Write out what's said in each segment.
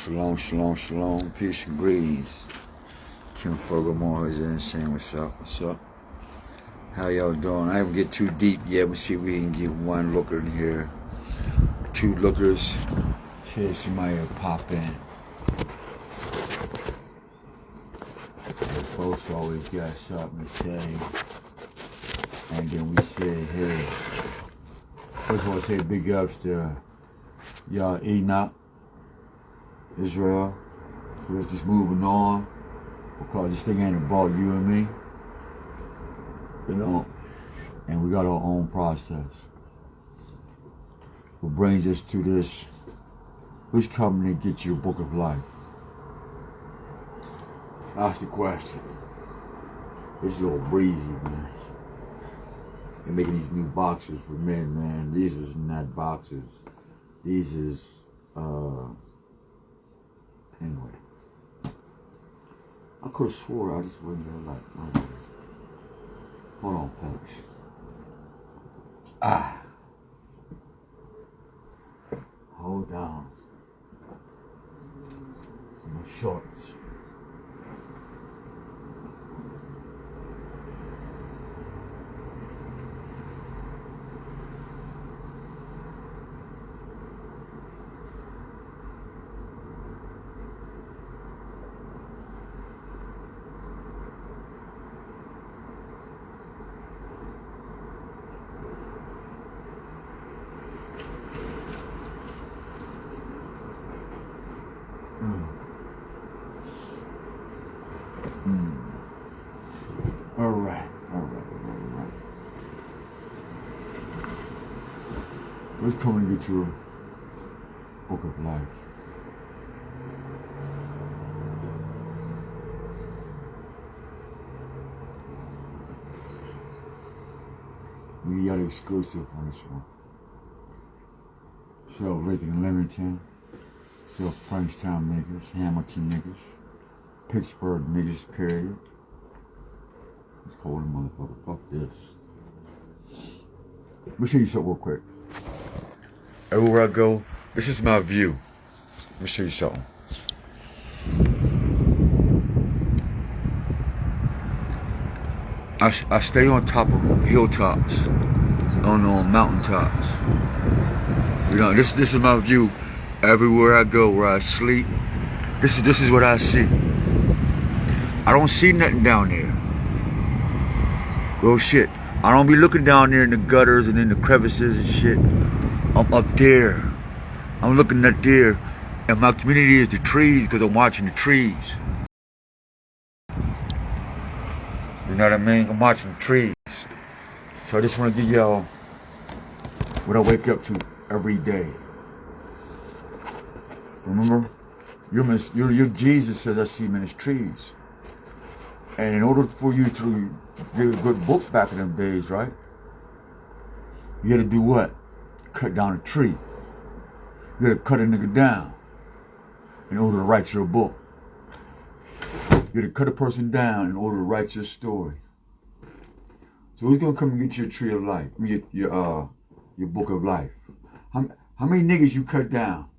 Shalom, shalom, shalom, peace and greens. Kim Fogelmore is insane. What's up? What's up? How y'all doing? I haven't get too deep yet. We'll see if we can get one looker in here. Two lookers. See if somebody will pop in. The folks always got something to say. And then we say, hey. First of all, say big ups to y'all Enoch, Israel. We're just moving on because this thing ain't about you and me, you know, and we got our own process. What brings us to this, who's coming to get your book of life? That's the question. It's a little breezy, man. They're making these new boxers for men, man. These is not boxers. These is, anyway. I could have swore I just wasn't there like, hold on, folks. Hold down. My shorts. All right. Let's come and get your book of life. We got exclusive on this one. So Lincoln and Leamington, so Frenchtown niggas, Hamilton niggas, Pittsburgh niggas, period. Let's call them motherfucker. Fuck this. Let me show you something real quick. Everywhere I go, this is my view. Let me show you something. I stay on top of hilltops, on mountaintops. You know, this is my view. Everywhere I go, where I sleep, this is what I see. I don't see nothing down there. Real shit. I don't be looking down there in the gutters and in the crevices and shit. I'm up there. I'm looking up there. And my community is the trees because I'm watching the trees. You know what I mean? I'm watching the trees. So I just want to give y'all what I wake up to every day. Remember? Your Jesus says I see him in his trees. And in order for you to get a good book back in them days, right? You had to do what? Cut down a tree. You had to cut a nigga down in order to write your book. You had to cut a person down in order to write your story. So who's gonna come and get your tree of life? I mean, your book of life. How many niggas you cut down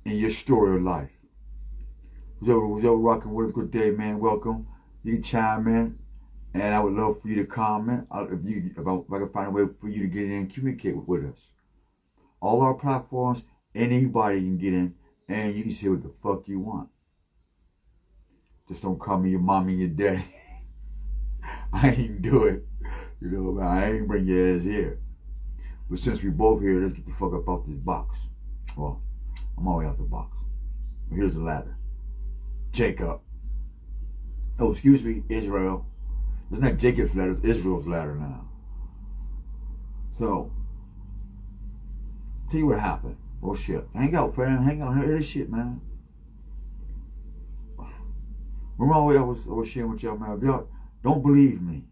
in your story of life? Who's ever rocking with us? Good day, man. Welcome. You can chime in, and I would love for you to comment. If I can find a way for you to get in and communicate with us. All our platforms, anybody can get in, and you can say what the fuck you want. Just don't call me your mommy and your daddy. I ain't do it. You know, I ain't bring your ass here. But since we both here, let's get the fuck up out this box. Well, I'm already out the box. But here's the ladder. Jacob. Oh, excuse me, Israel. It's not Jacob's ladder, it's Israel's ladder now. So, tell you what happened. Oh shit. Hang out, fam. Hang out. Hear this shit, man. Remember I was sharing with y'all, man. Y'all don't believe me.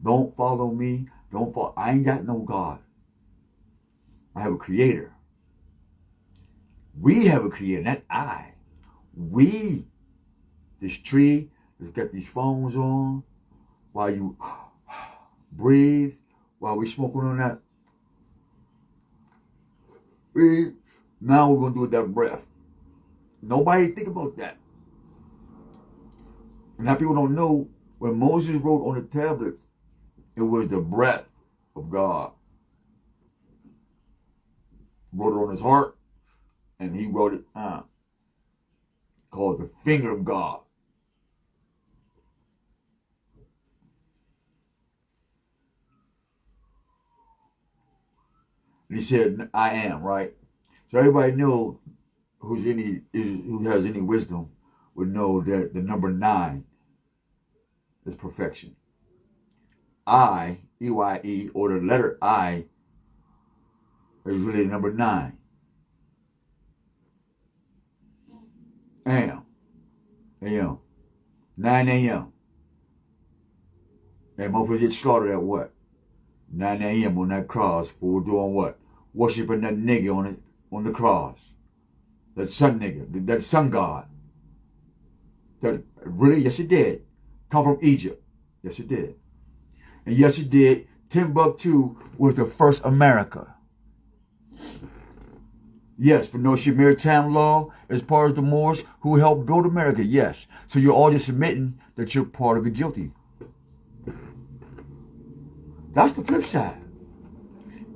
Don't follow me. Don't follow. I ain't got no God. I have a creator. We have a creator, not I. We, this tree that's got these phones on, while you breathe, while we smoking on that. Breathe. Now we're going to do with that breath. Nobody think about that. And now people don't know, when Moses wrote on the tablets, it was the breath of God. Wrote it on his heart, and he wrote it called the finger of God. And he said, I am, right? So everybody know who has any wisdom would know that the number 9 is perfection. I, E-Y-E, or the letter I, is really number 9. A.M. 9 a.m. And motherfuckers get slaughtered at what? 9 a.m. on that cross for doing what? Worshiping that nigga on the cross. That sun nigga, that sun god. That really, yes it did. Come from Egypt. Yes it did. And yes it did. Timbuktu was the first America. Yes, for no maritime law, as part of the Moors who helped build America, yes. So you're all just admitting that you're part of the guilty. That's the flip side.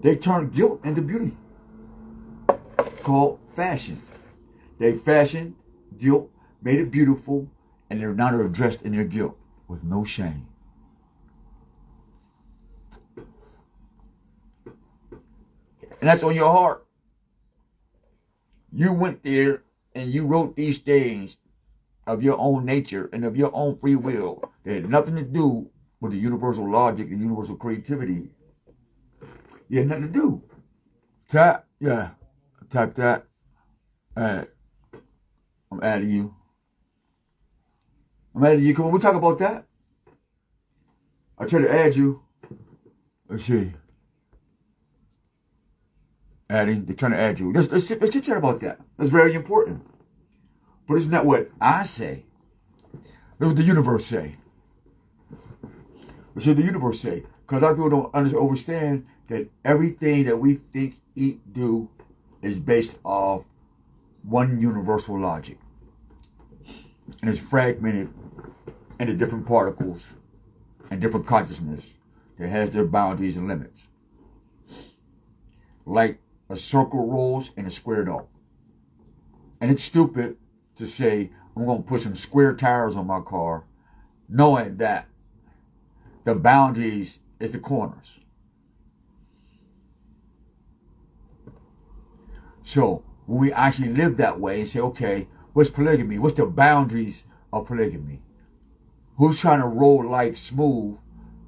They turned guilt into beauty. Called fashion. They fashioned guilt, made it beautiful, and they're now dressed in their guilt with no shame. And that's on your heart. You went there and you wrote these things of your own nature and of your own free will. They had nothing to do with the universal logic and universal creativity. You had nothing to do. Tap, yeah. Type that. Add. I'm adding you. I'm adding you. Come on, we'll talk about that. I try to add you. Let's see. Adding, they're trying to add you. Let's chit-chat about that. That's very important. But isn't that what I say? That's what the universe say. That's what the universe say. Because a lot of people don't understand that everything that we think, eat, do is based off one universal logic. And it's fragmented into different particles and different consciousness that has their boundaries and limits. Like a circle rolls and a square don't. And it's stupid to say, I'm going to put some square tires on my car, knowing that the boundaries is the corners. So when we actually live that way and say, okay, what's polygamy? What's the boundaries of polygamy? Who's trying to roll life smooth,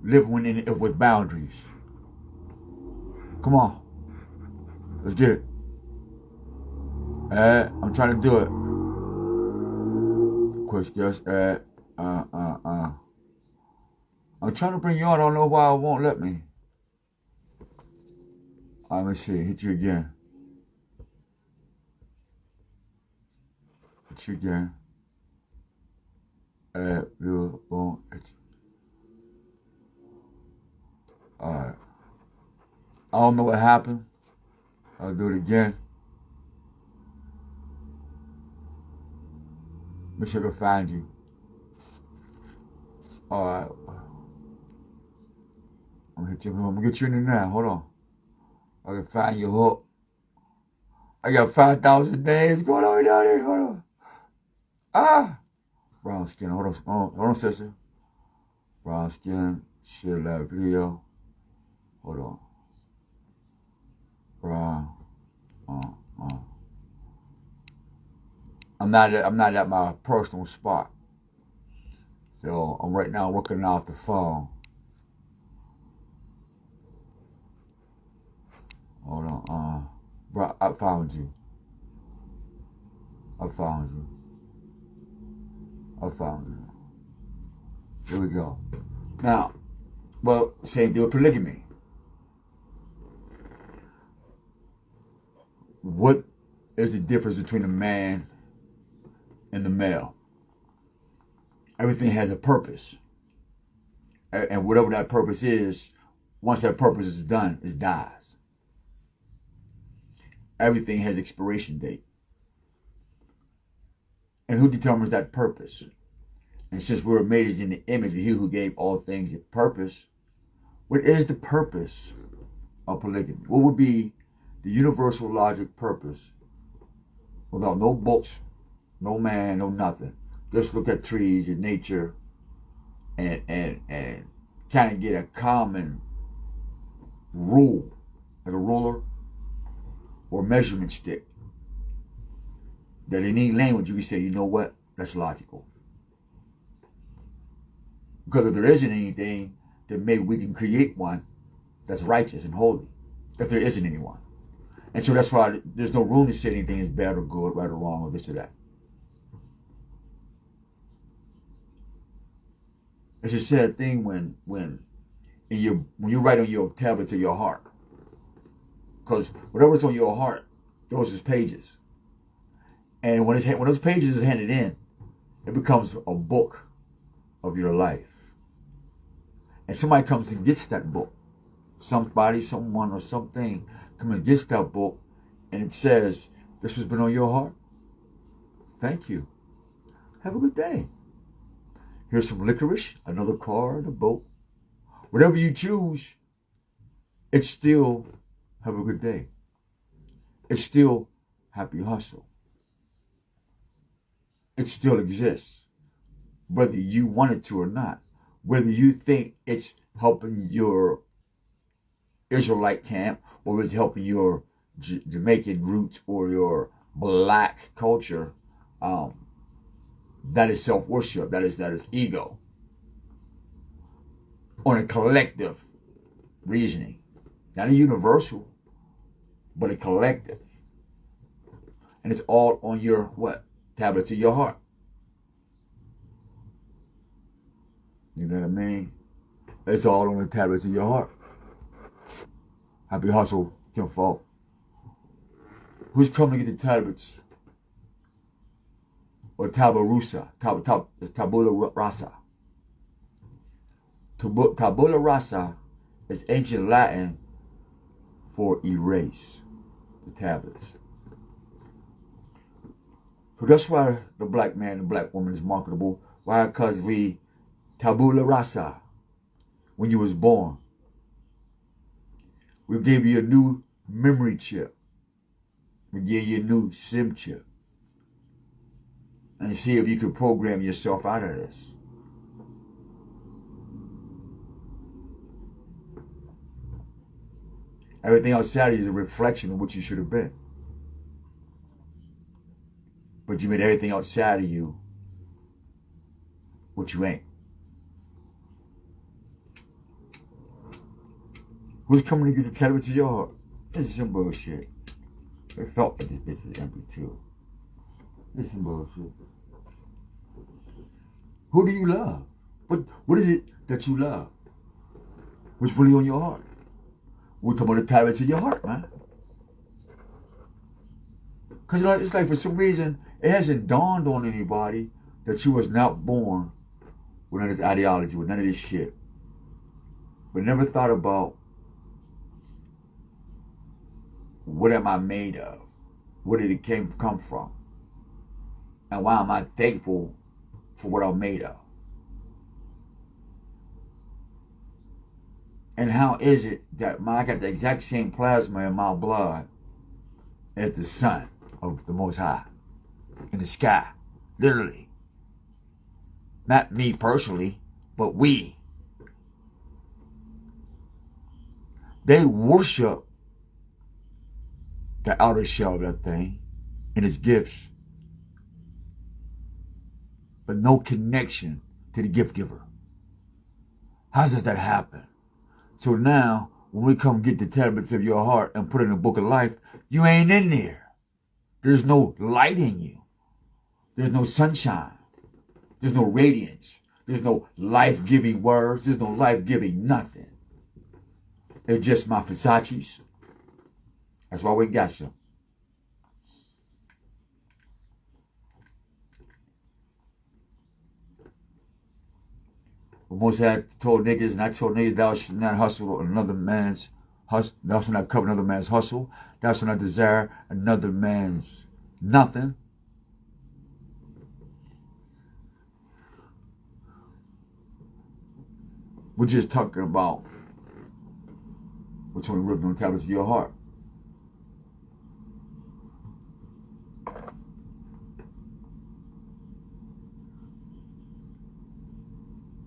living in it with boundaries? Come on. Let's get it. I'm trying to do it. Quick, just I'm trying to bring you on. I don't know why it won't let me. Let me see. Hit you again. Hit you again. Boom. Alright. I don't know what happened. I'll do it again. Make sure I can find you. Alright. I'm gonna get you in there now. Hold on. I can find your hook. I got 5,000 days going on down here. Hold on. Brown skin. Hold on, sister. Brown skin. Share that video. Hold on. Brown. I'm not at my personal spot. So I'm right now working off the phone. Hold on. Bro, I found you. Here we go. Now, well, same deal with polygamy. What is the difference between a man and the male? Everything has a purpose. And whatever that purpose is, once that purpose is done, it dies. Everything has expiration date. And who determines that purpose? And since we're made in the image of He who gave all things a purpose, what is the purpose of polygamy? What would be the universal logic purpose without no books, no man, no nothing? Just look at trees and nature and kind of get a common rule, like a ruler or measurement stick, that in any language you can say, you know what, that's logical. Because if there isn't anything, then maybe we can create one that's righteous and holy, if there isn't anyone. And so that's why there's no room to say anything is bad or good, right or wrong, or this or that. It's a sad thing when you write on your tablets of your heart. Because whatever's on your heart, those is pages. And when those pages is handed in, it becomes a book of your life. And somebody comes and gets that book. Somebody, someone, or something comes and gets that book, and it says, this has been on your heart. Thank you. Have a good day. Here's some licorice, another car, a boat. Whatever you choose, it's still have a good day. It's still happy hustle. It still exists, whether you want it to or not. Whether you think it's helping your Israelite camp, or it's helping your Jamaican roots or your black culture, that is self-worship. That is ego. On a collective reasoning. Not a universal, but a collective. And it's all on your what? Tablets of your heart. You know what I mean? It's all on the tablets of your heart. Happy hustle, Kim Falk. Who's coming to get the tablets? Or Tabula Rasa. Tabula Rasa is ancient Latin for erase, the tablets. So that's why the black man and black woman is marketable. Why? Because we Tabula Rasa, when you was born. We gave you a new memory chip. We gave you a new SIM chip. And see if you can program yourself out of this. Everything outside of you is a reflection of what you should have been. But you made everything outside of you what you ain't. Who's coming to get the tablets of your heart? This is some bullshit. I felt that this bitch was empty too. This is some bullshit. Who do you love? What is it that you love? What's really on your heart? We're talking about the tablets of your heart, man. Because it's like for some reason, it hasn't dawned on anybody that you was not born with none of this ideology, with none of this shit. But never thought about, what am I made of? Where did it come from? And why am I thankful for what I'm made of? And how is it that I got the exact same plasma in my blood as the sun of the Most High in the sky, literally. Not me personally, but we. They worship the outer shell of that thing and its gifts, but no connection to the gift giver. How does that happen? So now, when we come get the tablets of your heart and put in the book of life, you ain't in there. There's no light in you. There's no sunshine. There's no radiance. There's no life-giving words. There's no life-giving nothing. They're just my Versace's. That's why we got some. But most I told niggas, and I told niggas, thou should not hustle another man's hustle. Thou should not cover another man's hustle. Thou should not desire another man's nothing. We're just talking about what's only written on the tablets of your heart.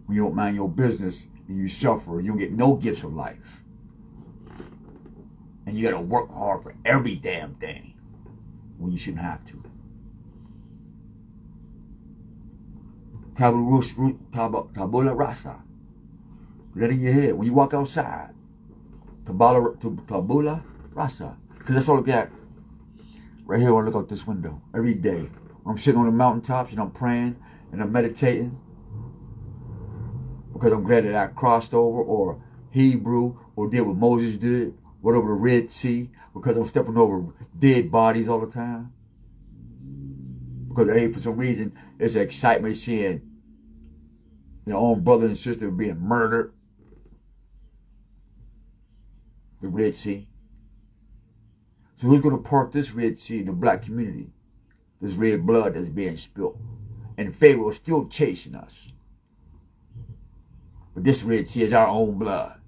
When you don't mind your business and you suffer, you don't get no gifts of life. And you gotta work hard for every damn thing when you shouldn't have to. Tabula Rasa. Get it in your head when you walk outside. Tabula Rasa. Because that's all I got. Right here when I look out this window. Every day. When I'm sitting on the mountaintops and I'm praying and I'm meditating. Because I'm glad that I crossed over or Hebrew or did what Moses did. Went over the Red Sea. Because I'm stepping over dead bodies all the time. Because hey, for some reason, it's an excitement seeing your own brother and sister being murdered. The Red Sea. So who's going to part this Red Sea in the black community? This red blood that's being spilled. And Pharaoh is still chasing us. But this Red Sea is our own blood.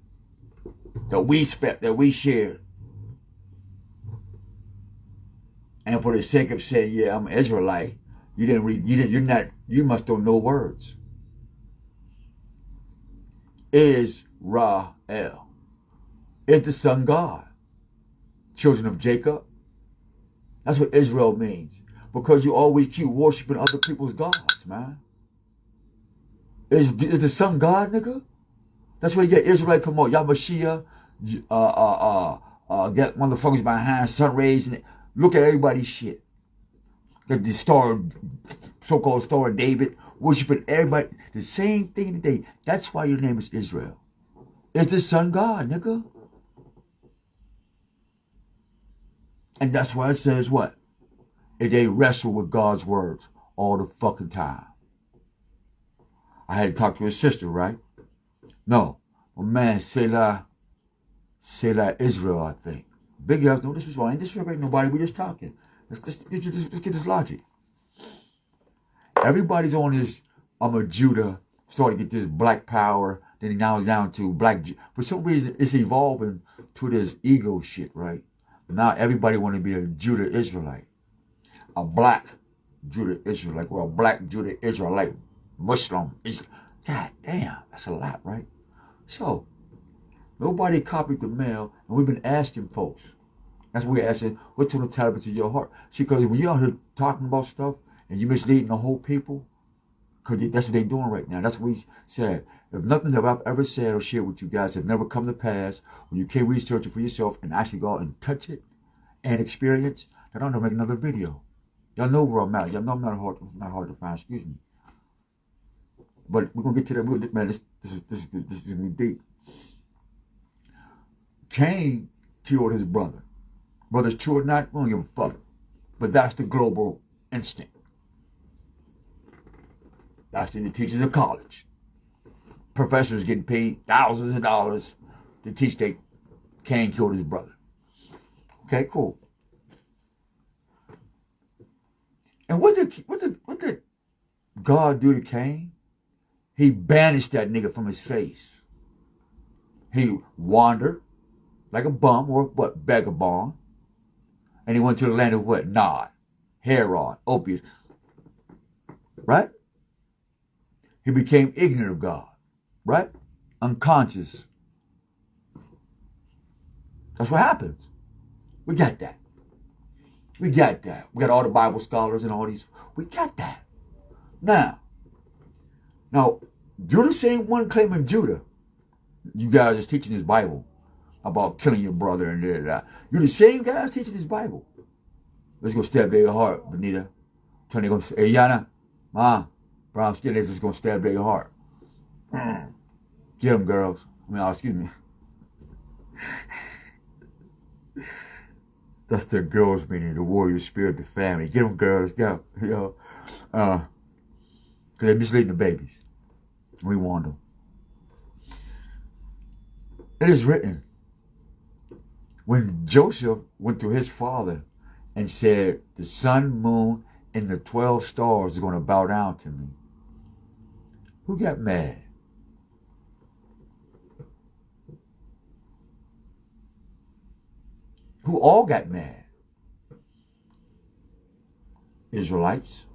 That we share. And for the sake of saying, yeah, I'm an Israelite, you must don't know words. Israel is the sun God. Children of Jacob. That's what Israel means. Because you always keep worshiping other people's gods, man. Is the sun God, nigga? That's where you get Israelite come out. Yahmashiach, get motherfuckers behind sun rays and look at everybody's shit. The so-called Star of David, worshiping everybody. The same thing today. That's why your name is Israel. It's the sun God, nigga. And that's why it says what? If they wrestle with God's words all the fucking time. I had to talk to his sister, right? No. Oh man, Selah Israel, I think. Big ass, no disrespect. I ain't disrespecting nobody. We're just talking. Let's get this logic. Everybody's on this, I'm a Judah, starting to get this black power. Then now it's down to black. For some reason, it's evolving to this ego shit, right? Now everybody want to be a Judah Israelite. A black Judah Israelite. Or a black Judah Israelite. Muslim. God damn, that's a lot, right? So, nobody copied the mail, and we've been asking folks. That's what we're asking, what's on the tablets of your heart? See, because when you're out here talking about stuff, and you're misleading the whole people, because that's what they're doing right now. That's what we said. If nothing that I've ever said or shared with you guys have never come to pass, when you can research it for yourself and actually go out and touch it and experience, then I'm going to make another video. Y'all know where I'm at. Y'all know I'm not hard to find, excuse me. But we're going to get to that. Man, this is going to be deep. Cain killed his brother. Whether it's true or not, we don't give a fuck. But that's the global instinct. That's in the teachers of college. Professors getting paid thousands of dollars to teach that Cain killed his brother. Okay, cool. And what did God do to Cain? He banished that nigga from his face. He wandered like a bum or what, vagabond. And he went to the land of what? Nod, Haran, opiates. Right? He became ignorant of God. Right? Unconscious. That's what happens. We got that. We got that. We got all the Bible scholars and all these. We got that. Now, you're the same one claiming Judah. You guys is teaching this Bible about killing your brother and da. You're the same guys teaching this Bible. Let's go stab their heart, Benita. Trying to go say, hey, Yana, Ma, brown skin is just going to stab their heart. Get them, girls. Excuse me. That's the girls meaning, the warrior spirit, the family. Get them, girls, go. You know, because they're misleading the babies. We want them. It is written, when Joseph went to his father and said, the sun, moon, and the 12 stars are going to bow down to me, who got mad? who all got mad. Israelites.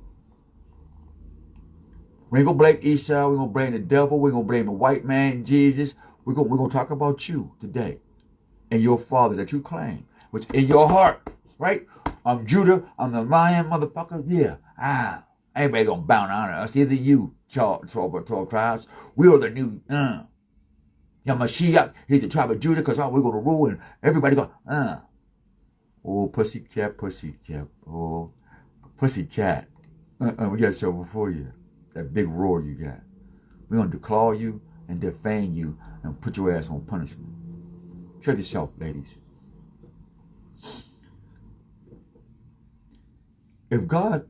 We ain't gonna blame Esau, we're gonna blame the devil, we're gonna blame the white man, Jesus. We're gonna talk about you today and your father that you claim, which in your heart, right? I'm Judah, I'm the lion, motherfucker. Yeah. Everybody gonna bow down to us. Either you, 12 tribes, we are the new, Mashiach, he's the tribe of Judah, because we're gonna rule, and everybody go, Oh, pussycat. Oh, pussycat. We got something for you. That big roar you got. We're going to declaw you and defame you and put your ass on punishment. Check this out, ladies. If God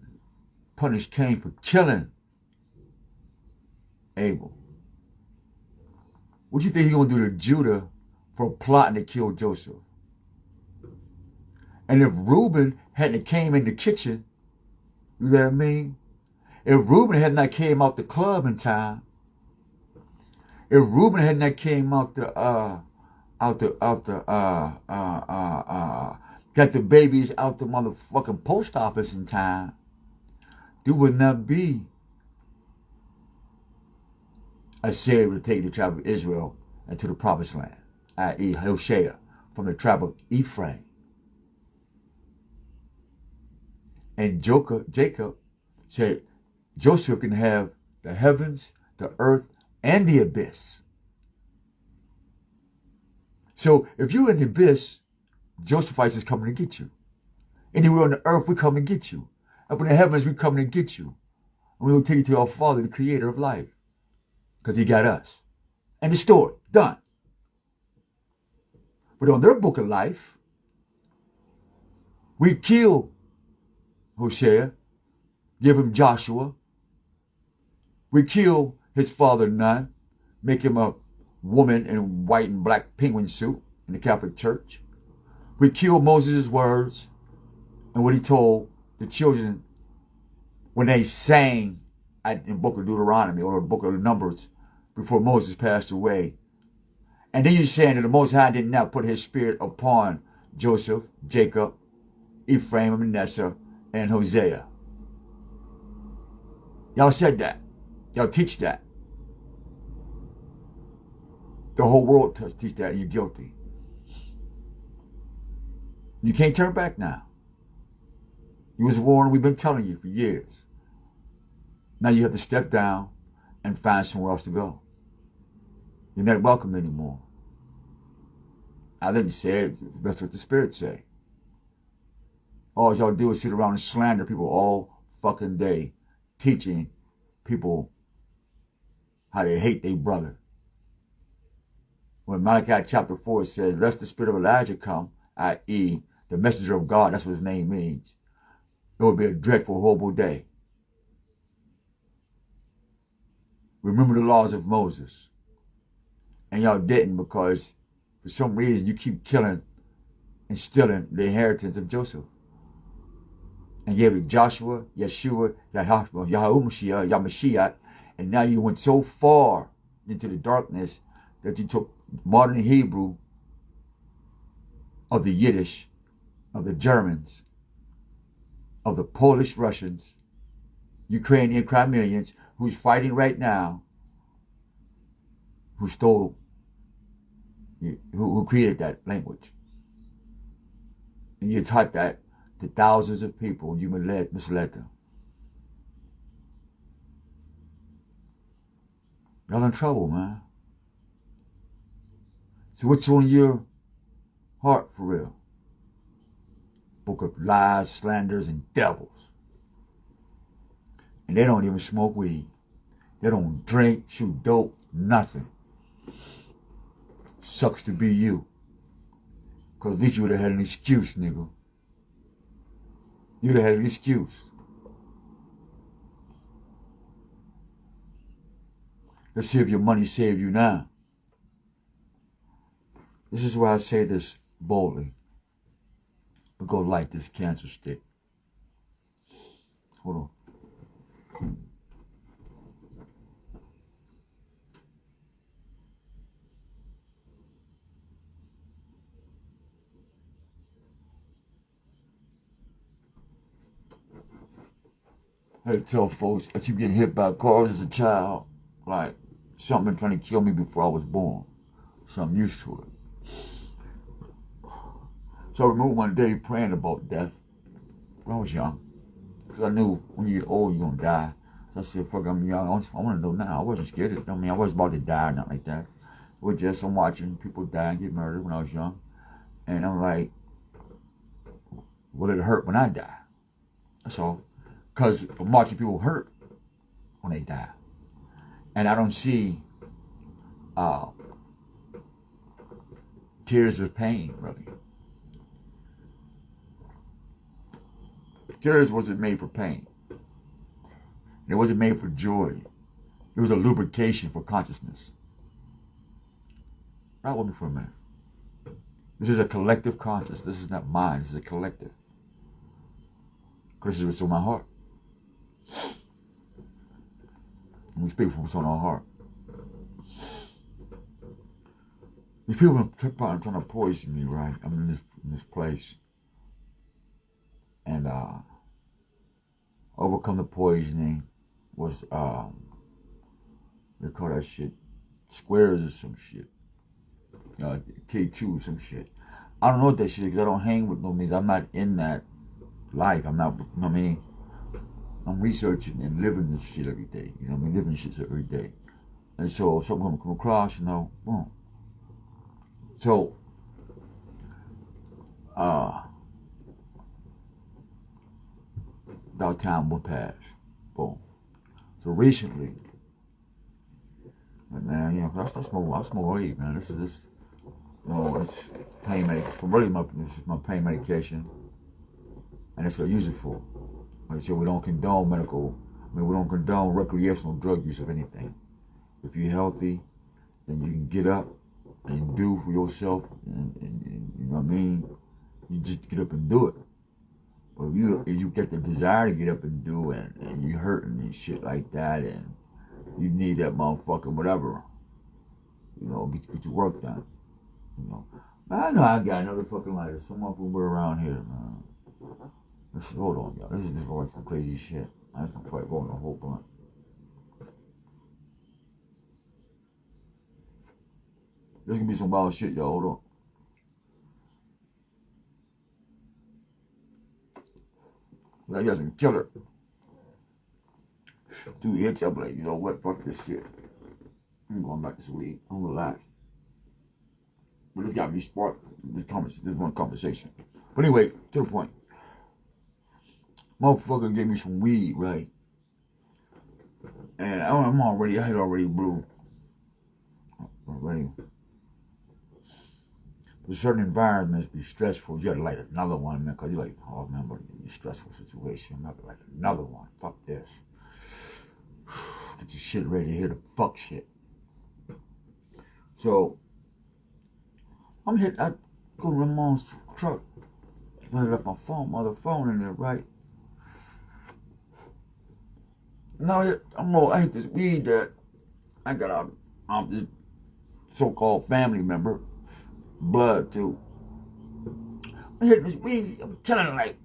punished Cain for killing Abel, what do you think he's going to do to Judah for plotting to kill Joseph? And if Reuben hadn't came in the kitchen, you know what I mean? If Reuben had not came out the club in time, if Reuben had not came out got the babies out the motherfucking post office in time, there would not be a Savior to take the tribe of Israel into the promised land, i.e. Hoshea, from the tribe of Ephraim. And Jacob said, Joseph can have the heavens, the earth, and the abyss. So if you're in the abyss, Josephites is coming to get you. Anywhere on the earth, we come and get you. Up in the heavens, we come and get you. And we're going to take you to our Father, the creator of life. Because he got us. And the story, done. But on their book of life, we kill Hosea, give him Joshua. We kill his father Nun, make him a woman in white and black penguin suit in the Catholic Church. We kill Moses' words and what he told the children when they sang in the book of Deuteronomy or the book of Numbers before Moses passed away. And then you're saying that the Most High did not put his spirit upon Joseph, Jacob, Ephraim, Manasseh, and Hosea. Y'all said that. Y'all teach that. The whole world teach that, and you're guilty. You can't turn back now. You was warned, we've been telling you for years. Now you have to step down and find somewhere else to go. You're not welcome anymore. I didn't say it. That's what the Spirit say. All y'all do is sit around and slander people all fucking day, teaching people how they hate their brother. When Malachi chapter 4 says, lest the spirit of Elijah come, i.e., the messenger of God, that's what his name means, it would be a dreadful, horrible day. Remember the laws of Moses. And y'all didn't, because for some reason you keep killing and stealing the inheritance of Joseph. And gave it Joshua, Yeshua, Yamashiach, and now you went so far into the darkness that you took modern Hebrew of the Yiddish, of the Germans, of the Polish Russians, Ukrainian Crimeans, who's fighting right now, who created that language. And you taught that to thousands of people, and you misled them. Y'all in trouble, man. So what's on your heart for real? Book of lies, slanders, and devils. And they don't even smoke weed. They don't drink, shoot dope, nothing. Sucks to be you. Because at least you would have had an excuse, nigga. You'd have had an excuse. Let's see if your money saved you now. This is why I say this boldly. But go light this cancer stick. Hold on. I tell folks, I keep getting hit by cars as a child. Like, something been trying to kill me before I was born. So I'm used to it. So I remember one day praying about death when I was young. Because I knew when you get old, you're going to die. So I said, fuck, I'm young. I want to know now. I wasn't scared. I mean, I wasn't about to die or nothing like that. It was just, I'm watching people die and get murdered when I was young. And I'm like, will it hurt when I die? That's all. Because I'm watching people hurt when they die. And I don't see tears of pain, really. Tears wasn't made for pain. It wasn't made for joy. It was a lubrication for consciousness. Right with me for a minute. This is a collective consciousness. This is not mine. This is a collective. Because this is what's on my heart. And we speak from what's on our heart. These people are trying to poison me, right? I'm in this place. And overcome the poisoning was, they call that shit squares or some shit. K2 or some shit. I don't know what that shit is because I don't hang with no means. I'm not in that life. I'm not, you know what I mean? I'm researching and living this shit every day. You know what I mean? Living shit every day. And so if something come across, you know, boom. So, about time will pass. Boom. So recently, man, yeah, I smoke weed, man. This, you know, it's pain medication. Really, this is my pain medication, and that's what I use it for. Like I said, we don't condone we don't condone recreational drug use of anything. If you're healthy, then you can get up and do for yourself, and you know what I mean? You just get up and do it. But if you get the desire to get up and do it, and you're hurting and shit like that, and you need that motherfucker, whatever, you know, get your work done. You know, I know I got another fucking lighter. Some of them were around here, man. Hold on, y'all. This is just like some crazy shit. I have to quite roll the whole blunt. There's gonna be some wild shit, y'all. Hold on. Like, you guys can kill her. 2 hits, I'm like, you know what? Fuck this shit. I'm going back to sleep. I'm relaxed. But this got me sparked. This one conversation. But anyway, to the point. Motherfucker gave me some weed, right? And I had already blew. Already. But certain environments be stressful. You gotta light another one, man, because you're like, oh man, but it's a stressful situation. I'm not like another one. Fuck this. Get your shit ready to hear the fuck shit. So, I go to Ramon's truck. I left my phone in there, right? Now, I hit this weed that I got out of this so-called family member, blood too. I hit this weed, I'm kind of like,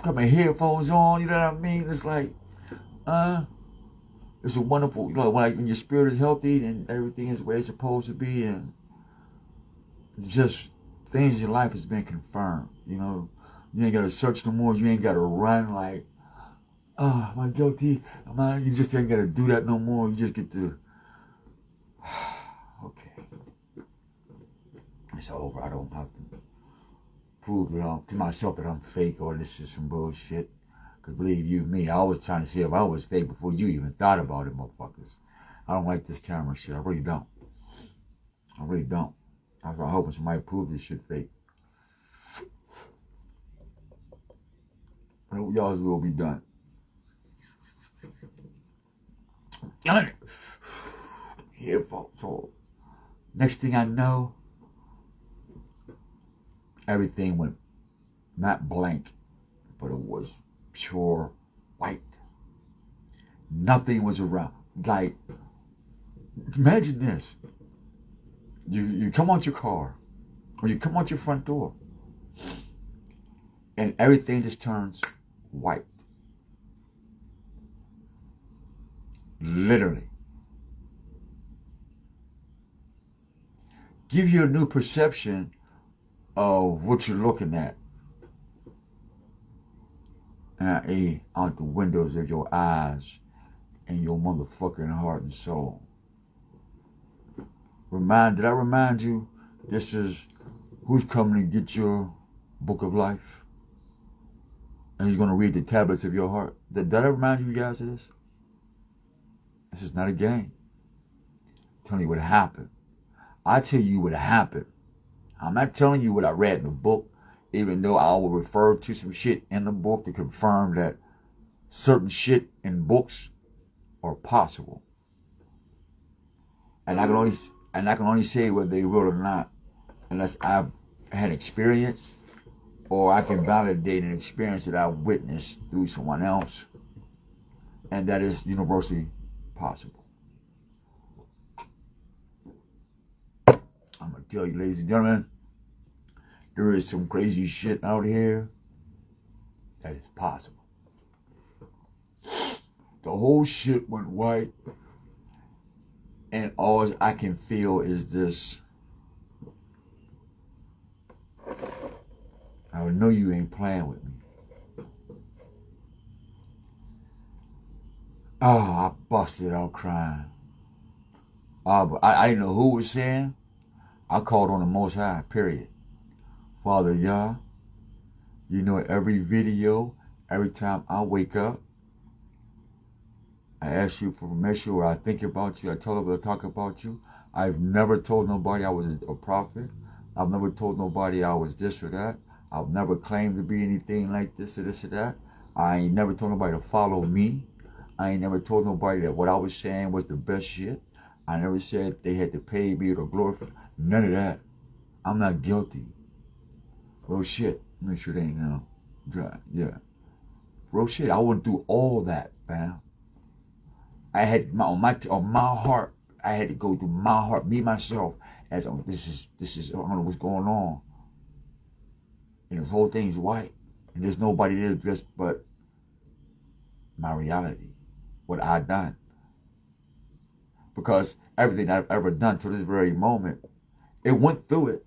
got my headphones on, you know what I mean? It's like, it's a wonderful, you know, when your spirit is healthy and everything is where it's supposed to be, and just things in your life has been confirmed, you know. You ain't got to search no more, you ain't got to run like, am I guilty? You just ain't got to do that no more. You just get to, okay. It's over. I don't have to prove it to myself that I'm fake or this is some bullshit. Because believe you me, I was trying to see if I was fake before you even thought about it, motherfuckers. I don't like this camera shit. I really don't. I really don't. I'm hoping somebody prove this shit fake. I hope y'all's will be done. Done it. Here, folks. So, next thing I know, everything went not blank, but it was pure white. Nothing was around. Like, imagine this. You come out your car, or you come out your front door, and everything just turns white. Literally. Give you a new perception of what you're looking at. Out the windows of your eyes and your motherfucking heart and soul. Did I remind you this is who's coming to get your book of life? And he's going to read the tablets of your heart. Did I remind you guys of this? This is not a game. I'm telling you what happened. I tell you what happened. I'm not telling you what I read in the book, even though I will refer to some shit in the book to confirm that certain shit in books are possible. And I can only say whether they will or not, unless I've had experience or I can validate an experience that I witnessed through someone else. And that is universally possible. I'm going to tell you, ladies and gentlemen, there is some crazy shit out here that is possible. The whole shit went white, and all I can feel is this. I know you ain't playing with me. Oh, I busted out crying. I didn't know who was saying. I called on the Most High, period. Father Yah, you know every video, every time I wake up, I ask you for permission, or I think about you, I tell them to talk about you. I've never told nobody I was a prophet. I've never told nobody I was this or that. I've never claimed to be anything like this or this or that. I ain't never told nobody to follow me. I ain't never told nobody that what I was saying was the best shit. I never said they had to pay me or glorify. None of that. I'm not guilty. Real shit. Make sure they ain't now. Yeah. Real shit. I went through all that, man. I had on my heart. I had to go through my heart, me myself, as this is I don't know what's going on. And this whole thing's white, and there's nobody there just but my reality, what I done. Because everything I've ever done to this very moment, it went through it.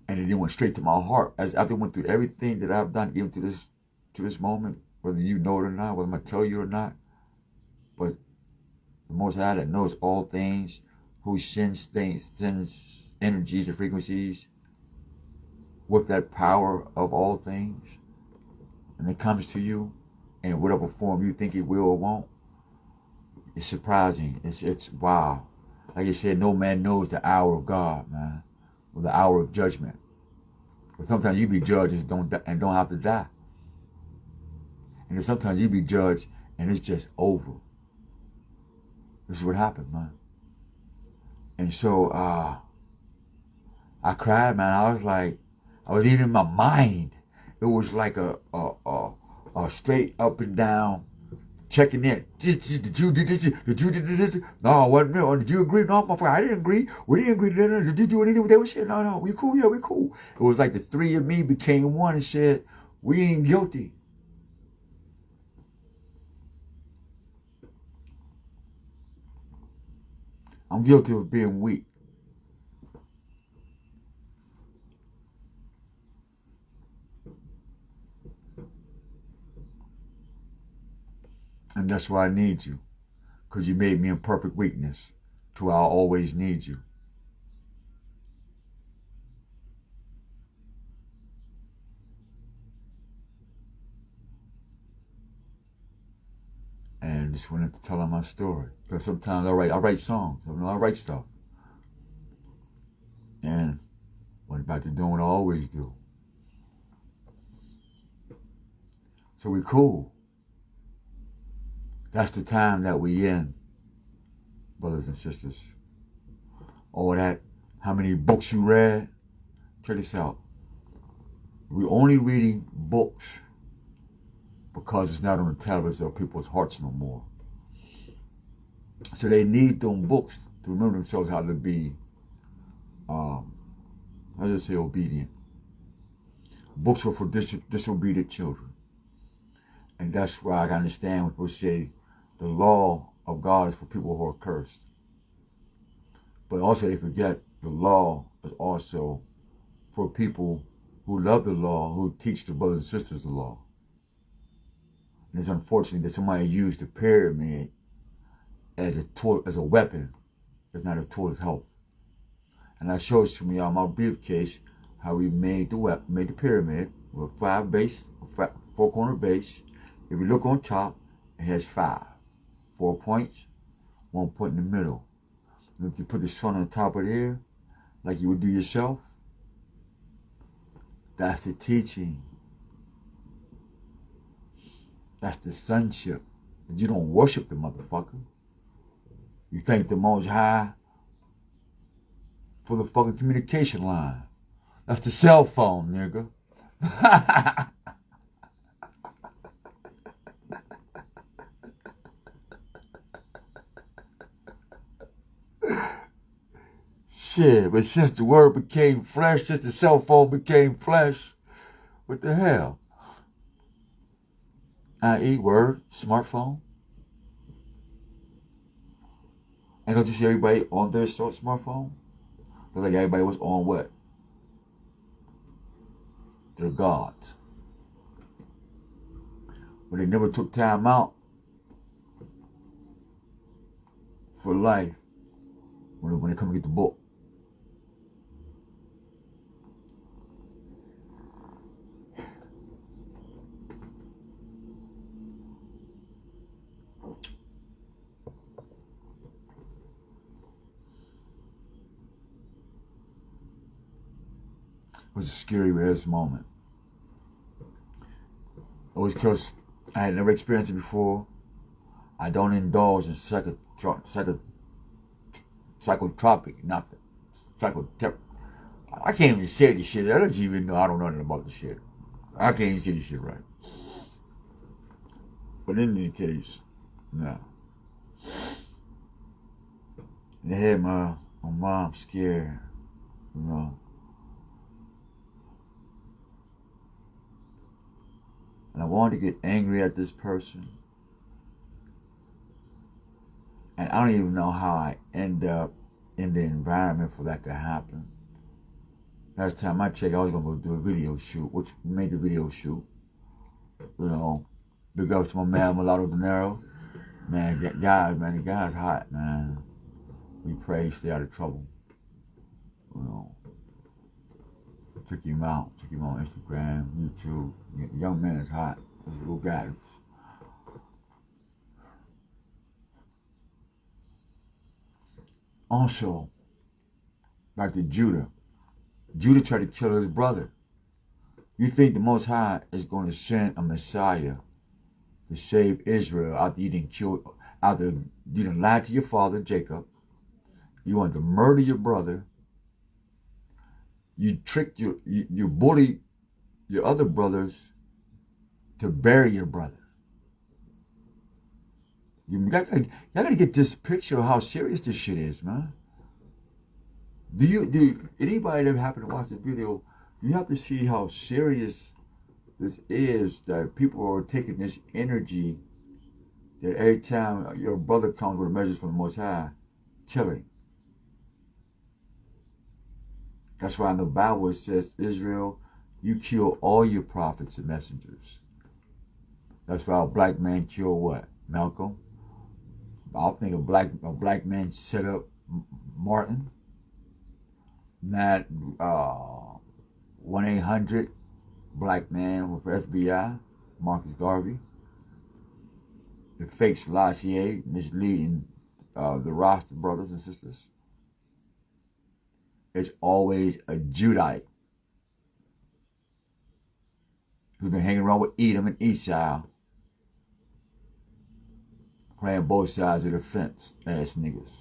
And it went straight to my heart. As after it went through everything that I've done, even to this moment, whether you know it or not, whether I'm going to tell you or not. But the Most High that knows all things, who sends energies and frequencies with that power of all things, and it comes to you in whatever form you think it will or won't, it's surprising. It's wow. Like I said, no man knows the hour of God, man, or the hour of judgment. But sometimes you be judged and don't have to die. And then sometimes you be judged and it's just over. This is what happened, man. And so I cried, man. I was even in my mind. It was like a straight up and down checking in. Did you do this? No, what? No, did you agree? No, motherfucker, I didn't agree. We didn't agree. Did you do anything with that shit? No, we cool. Yeah, we cool. It was like the three of me became one and said, we ain't guilty. I'm guilty of being weak. And that's why I need you. Because you made me in perfect weakness. To I'll always need you. And just wanted to tell her my story. Because sometimes I write songs. I write stuff. And went back to doing what I always do. So we cool. That's the time that we in, brothers and sisters. All that, how many books you read? Check this out. We're only reading books because it's not on the tablets of people's hearts no more. So they need them books to remember themselves how to be, how do you say, obedient. Books are for disobedient children. And that's why I can understand when people say, the law of God is for people who are cursed. But also they forget the law is also for people who love the law, who teach their brothers and sisters the law. And it's unfortunate that somebody used the pyramid as a tool, as a weapon. It's not a tool of health. And that shows to me on my briefcase how we made the pyramid with 5 base, 4 corner base. If you look on top, it has 5. 4 points, 1 point in the middle. And if you put the sun on top of there, like you would do yourself, that's the teaching. That's the sonship. You don't worship the motherfucker. You thank the Most High for the fucking communication line. That's the cell phone, nigga. Shit, but since the word became flesh, since the cell phone became flesh, what the hell? I.e. word, smartphone. And don't you see everybody on their smartphone? Look like everybody was on what? Their gods. But they never took time out for life when they come to get the book. It was a scary ass moment. It was because I had never experienced it before. I don't indulge in psychotropic, nothing. I can't even say this shit. I don't even know. I don't know nothing about this shit. I can't even say this shit right. But in any case, no. They had my mom scared, you know. And I wanted to get angry at this person. And I don't even know how I end up in the environment for that to happen. Last time I checked, I was going to go do a video shoot, which made the video shoot. You know, big ups to my man, Mulatto Dinero. Man, the guy's hot, man. We pray he stay out of trouble. You know. Took him on Instagram, YouTube. Young man is hot. He's a little guy. Also, back to Judah. Judah tried to kill his brother. You think the Most High is going to send a Messiah to save Israel after you didn't lie to your father, Jacob. You wanted to murder your brother. You tricked you bullied your other brothers to bury your brother. You gotta get this picture of how serious this shit is, man. Do anybody that happen to watch the video, you have to see how serious this is, that people are taking this energy that every time your brother comes with a message from the Most High, killing. That's why in the Bible it says, Israel, you kill all your prophets and messengers. That's why a black man killed what? Malcolm? I think a black man set up Martin. Not 1-800 black man with FBI, Marcus Garvey. The fake Selassie misleading the Rasta brothers and sisters. It's always a Judite who's been hanging around with Edom and Esau, playing both sides of the fence, ass niggas.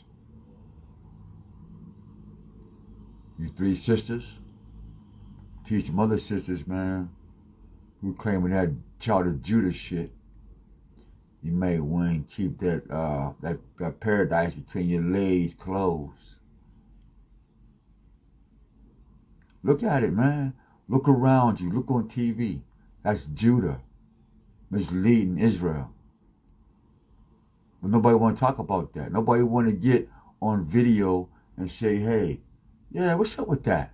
You 3 sisters, teach some other sisters, man, who claiming that child of Judah shit. You may win, keep that paradise between your legs closed. Look at it, man. Look around you. Look on TV. That's Judah misleading Israel. But nobody want to talk about that. Nobody want to get on video and say, hey, yeah, what's up with that?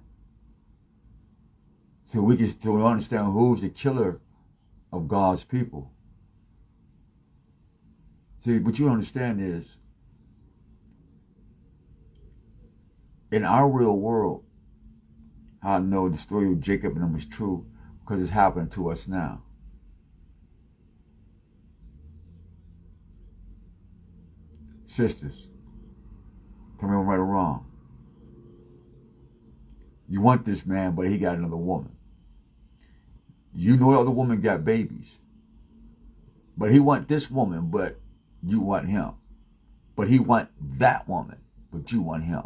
So we understand who's the killer of God's people. See, what you understand is, in our real world, I know the story of Jacob and them is true because it's happening to us now. Sisters, tell me if I'm right or wrong. You want this man, but he got another woman. You know the other woman got babies. But he want this woman, but you want him. But he want that woman, but you want him.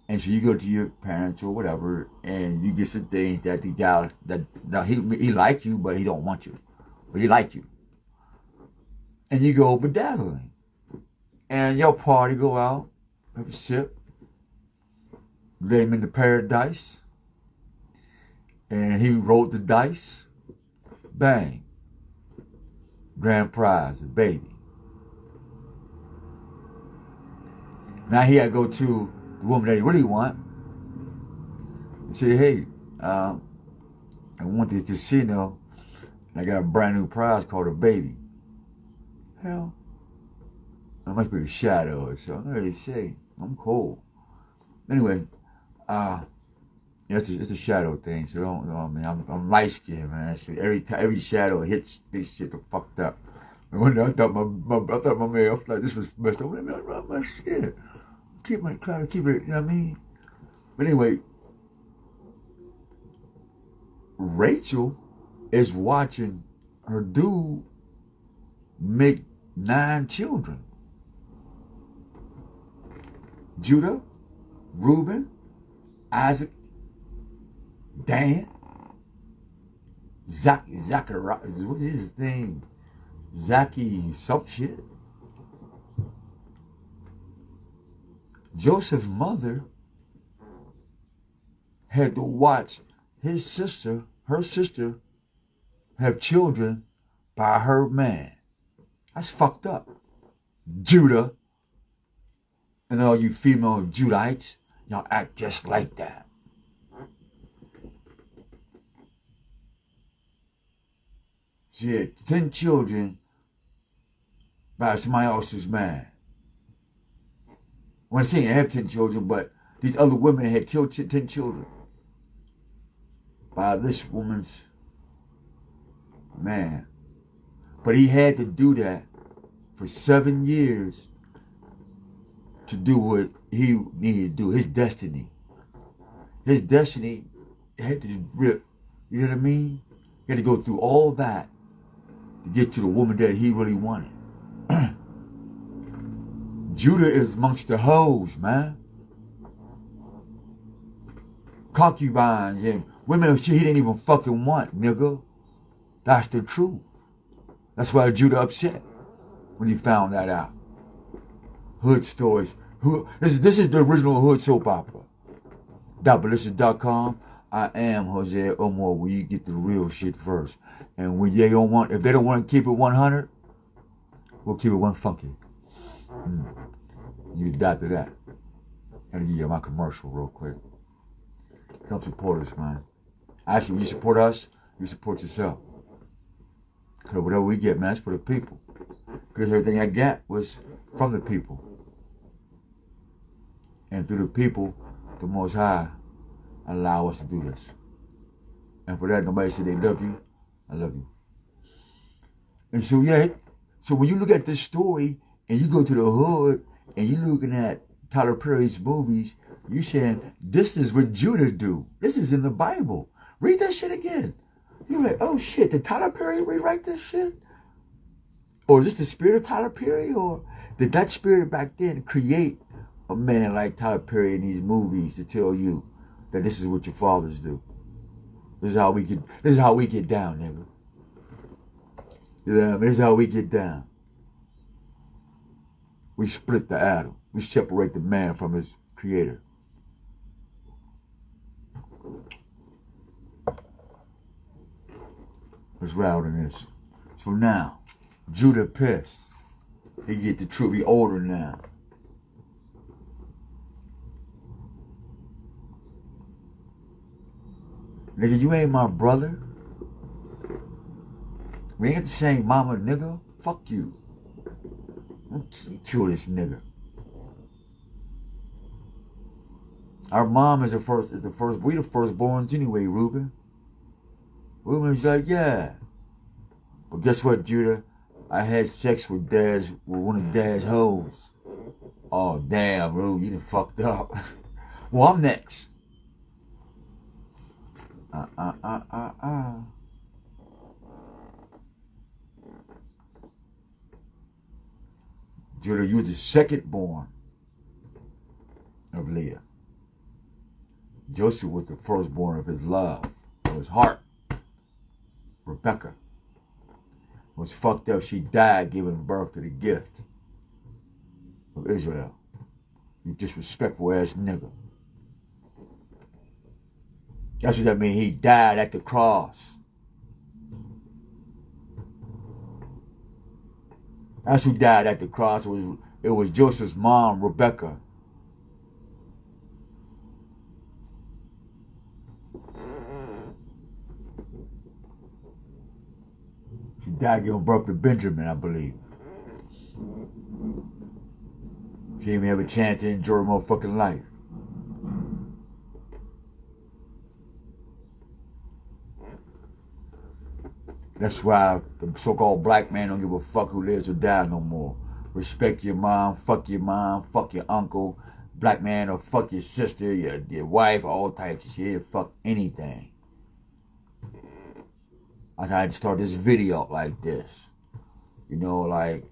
And so you go to your parents or whatever, and you get some things that the guy, that he like you, but he don't want you. But he like you. And you go bedazzling. And your party go out, have a sip, lay him in the paradise, and he rolled the dice, bang, grand prize, a baby. Now he had to go to the woman that he really want and say, hey, I went to the casino and I got a brand new prize called a baby. Hell, I must be the shadow or something. I don't really say. I'm cold. Anyway, yeah, it's a shadow thing. So don't know. I mean, I'm light skinned, man. So every shadow hits this shit fucked up. And one day I thought my man, I thought this was messed up. I'm my shit. Keep my cloud, keep it. You know what I mean? But anyway, Rachel is watching her dude make 9 children. Judah, Reuben, Isaac, Dan, Zachariah, what is his name? Zachy, some shit. Joseph's mother had to watch her sister have children by her man. That's fucked up. Judah and all you female Judites, y'all act just like that. She had 10 children by somebody else's man. When I say I have 10 children, but these other women had 10 children by this woman's man. But he had to do that for 7 years to do what he needed to do, his destiny. His destiny had to rip, you know what I mean? He had to go through all that to get to the woman that he really wanted. Judah is amongst the hoes, man. Concubines and women he didn't even fucking want, nigga. That's the truth. That's why Judah upset when he found that out. Hood stories. This is the original hood soap opera. Tabula.com. I am Jose Omar, where you get the real shit first. And when they don't want, if they don't want to keep it 100, we'll keep it 1funky. You adapt to that. Gotta give you my commercial real quick. Come support us, man. Actually, when you support us, you support yourself. Because whatever we get, man, it's for the people. Because everything I got was from the people. And through the people, the Most High allow us to do this. And for that, nobody said they love you. I love you. And so, yeah, so when you look at this story and you go to the hood and you're looking at Tyler Perry's movies, you're saying, this is what Judah do. This is in the Bible. Read that shit again. You're like, oh shit, did Tyler Perry rewrite this shit? Or is this the spirit of Tyler Perry? Or did that spirit back then create a man like Tyler Perry in these movies to tell you that this is what your fathers do? This is how we get down, nigga. You know what I mean? This is how we get down. We split the atom. We separate the man from his creator. Let's route in this. So now, Judah pissed. He get the truth. He older now. Nigga, you ain't my brother. We ain't got the same mama, nigga. Fuck you. I'm kill this nigga. Our mom is the first. We the firstborns anyway, Ruben. Ruben's like, yeah. But guess what, Judah? I had sex with one of Dad's hoes. Oh damn, Ruben, you done fucked up. Well, I'm next. Judah, you was the second born of Leah. Joseph was the firstborn of his love, of his heart. Rebecca was fucked up. She died giving birth to the gift of Israel. You disrespectful ass nigga. That's what that means. He died at the cross. That's who died at the cross. It was Joseph's mom, Rebecca. She died giving birth to Benjamin, I believe. She didn't even have a chance to enjoy her motherfucking life. That's why the so-called black man don't give a fuck who lives or dies no more. Respect your mom, fuck your uncle. Black man or fuck your sister, your wife, all types of shit. Fuck anything. I had to start this video like this. You know, like...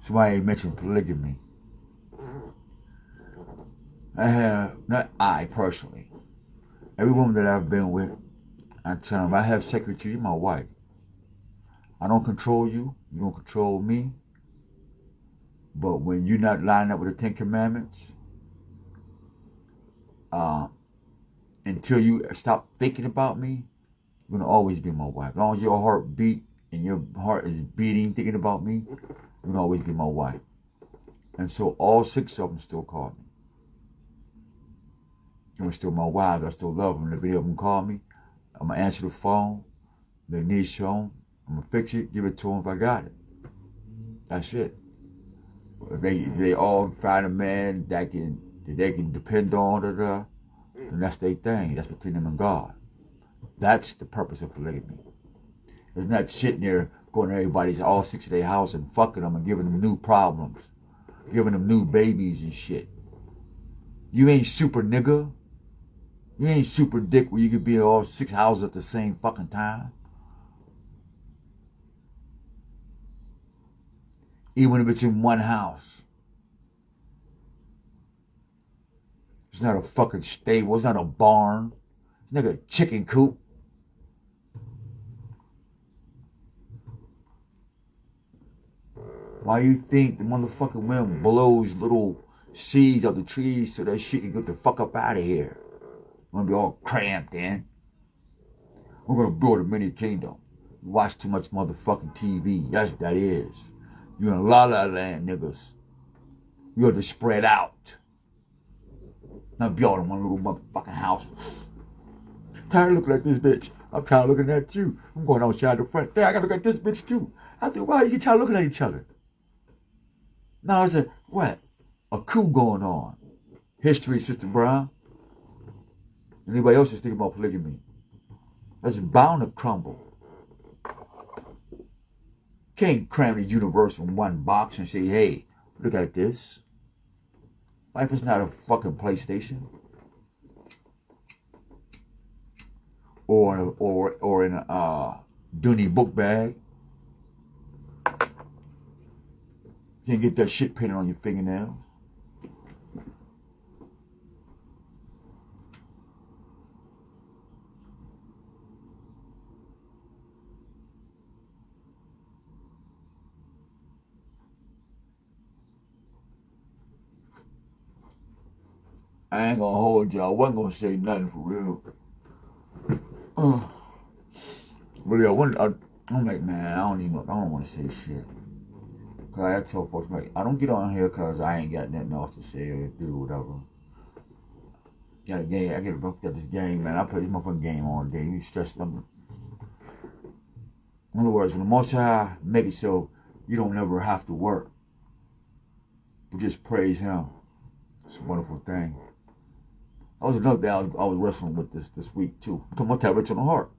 Somebody mentioned polygamy. I have, not I personally, every woman that I've been with, I tell them, I have sex with you, you're my wife. I don't control you, you don't control me. But when you're not lining up with the 10 Commandments, until you stop thinking about me, you're going to always be my wife. As long as your heart beat and your heart is beating thinking about me, you're going to always be my wife. And so all 6 of them still call me. They were still my wives. I still love them. If any of them call me, I'm going to answer the phone. Their needs shown. I'm going to fix it, give it to them if I got it. That's it. If they all find a man that they can depend on, then that's their thing. That's between them and God. That's the purpose of polygamy. It's not sitting there going to everybody's, all 6 of their house and fucking them and giving them new problems. Giving them new babies and shit. You ain't super nigga. You ain't super dick where you could be in all 6 houses at the same fucking time. Even if it's in one house. It's not a fucking stable. It's not a barn. It's not a chicken coop. Why you think the motherfucking wind blows little seeds of the trees so that shit can get the fuck up out of here? We're gonna be all cramped in. We're gonna build a mini kingdom. You watch too much motherfucking TV. That's what that is. You in La La Land, niggas. You have to spread out. Not be all in one little motherfucking house. I'm tired of looking at this bitch. I'm tired of looking at you. I'm going outside the front there. I gotta look at this bitch too. After a while, you get tired of looking at each other. Now it's a coup going on. History, Sister Brown. Anybody else is thinking about polygamy? That's bound to crumble. Can't cram the universe in one box and say, hey, look at this. Life is not a fucking PlayStation. Or in a Dooney book bag. You can't get that shit painted on your fingernails. I ain't gonna hold y'all. I wasn't gonna say nothing for real. Really, I'm like, man, I don't want to say shit. Cause I tell folks, like, I don't get on here cause I ain't got nothing else to say or do whatever. Got a game, got this game, man. I play this motherfucking game all day. You stressed them. In other words, when the Most High make it so you don't never have to work, but just praise Him. It's a wonderful thing. That was another thing I was wrestling with this week too. I'm talking about tablets on the heart.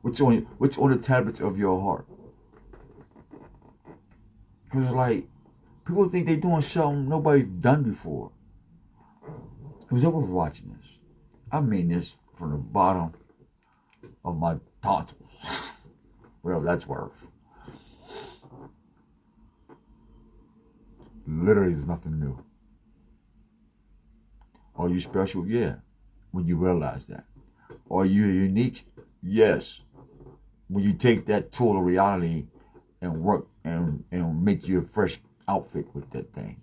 What's on the tablets of your heart? Because like, people think they're doing something nobody's done before. Whoever's watching this, I mean this from the bottom of my tonsils. Whatever that's worth. Literally, there's nothing new. Are you special? Yeah. When you realize that. Are you unique? Yes. When you take that tool of reality and work and make you a fresh outfit with that thing.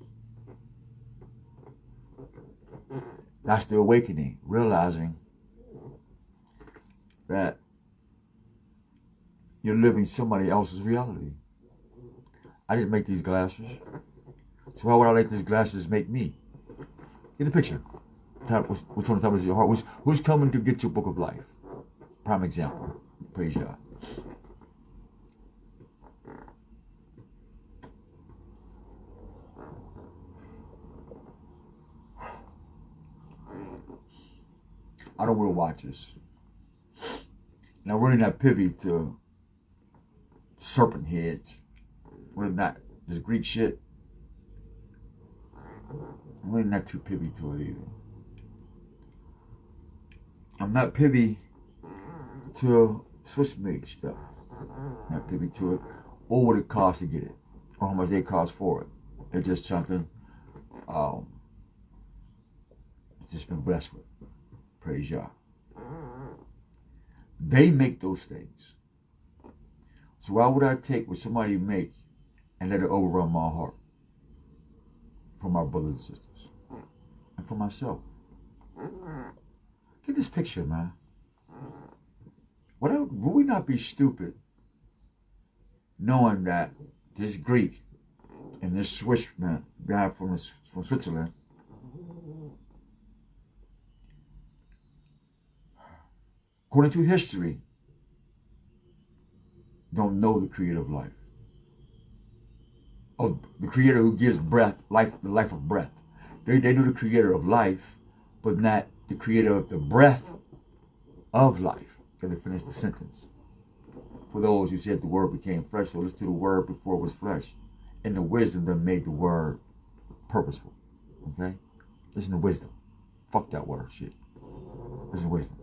That's the awakening. Realizing that you're living somebody else's reality. I didn't make these glasses. So why would I let these glasses make me? Get the picture. Which one of the top is your heart? Who's coming to get your book of life? Prime example. Praise God. I don't wear watches. And I'm really not privy to serpent heads. Really not. This Greek shit. I'm really not too privy to it either. I'm not privy to Swiss made stuff. Not privy to it. Or what it costs to get it. Or how much they cost for it. It's just something it's just been blessed with. Praise Yah. They make those things. So why would I take what somebody make and let it overrun my heart? For my brothers and sisters. And for myself. Get this picture, man. Would we not be stupid knowing that this Greek and this Swiss man, guy from Switzerland, according to history, don't know the creator of life. Oh, the creator who gives breath, life, the life of breath. They know the creator of life, but not the creator of the breath of life. Can I finish the sentence? For those who said the word became flesh, so listen to the word before it was flesh. And the wisdom that made the word purposeful. Okay? Listen to wisdom. Fuck that word shit. Listen to wisdom.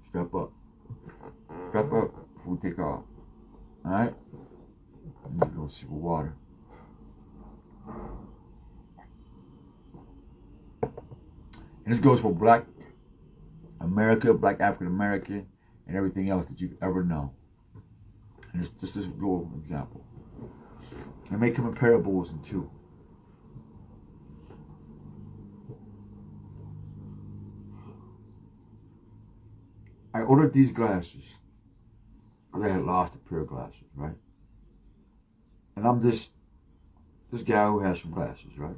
Step up. Step up before we take off. Alright? Need a little sip of water. And this goes for Black America, Black African American, and everything else that you've ever known. And it's just this little example. I may come in parables in two. I ordered these glasses because I had lost a pair of glasses, right? And I'm this guy who has some glasses, right?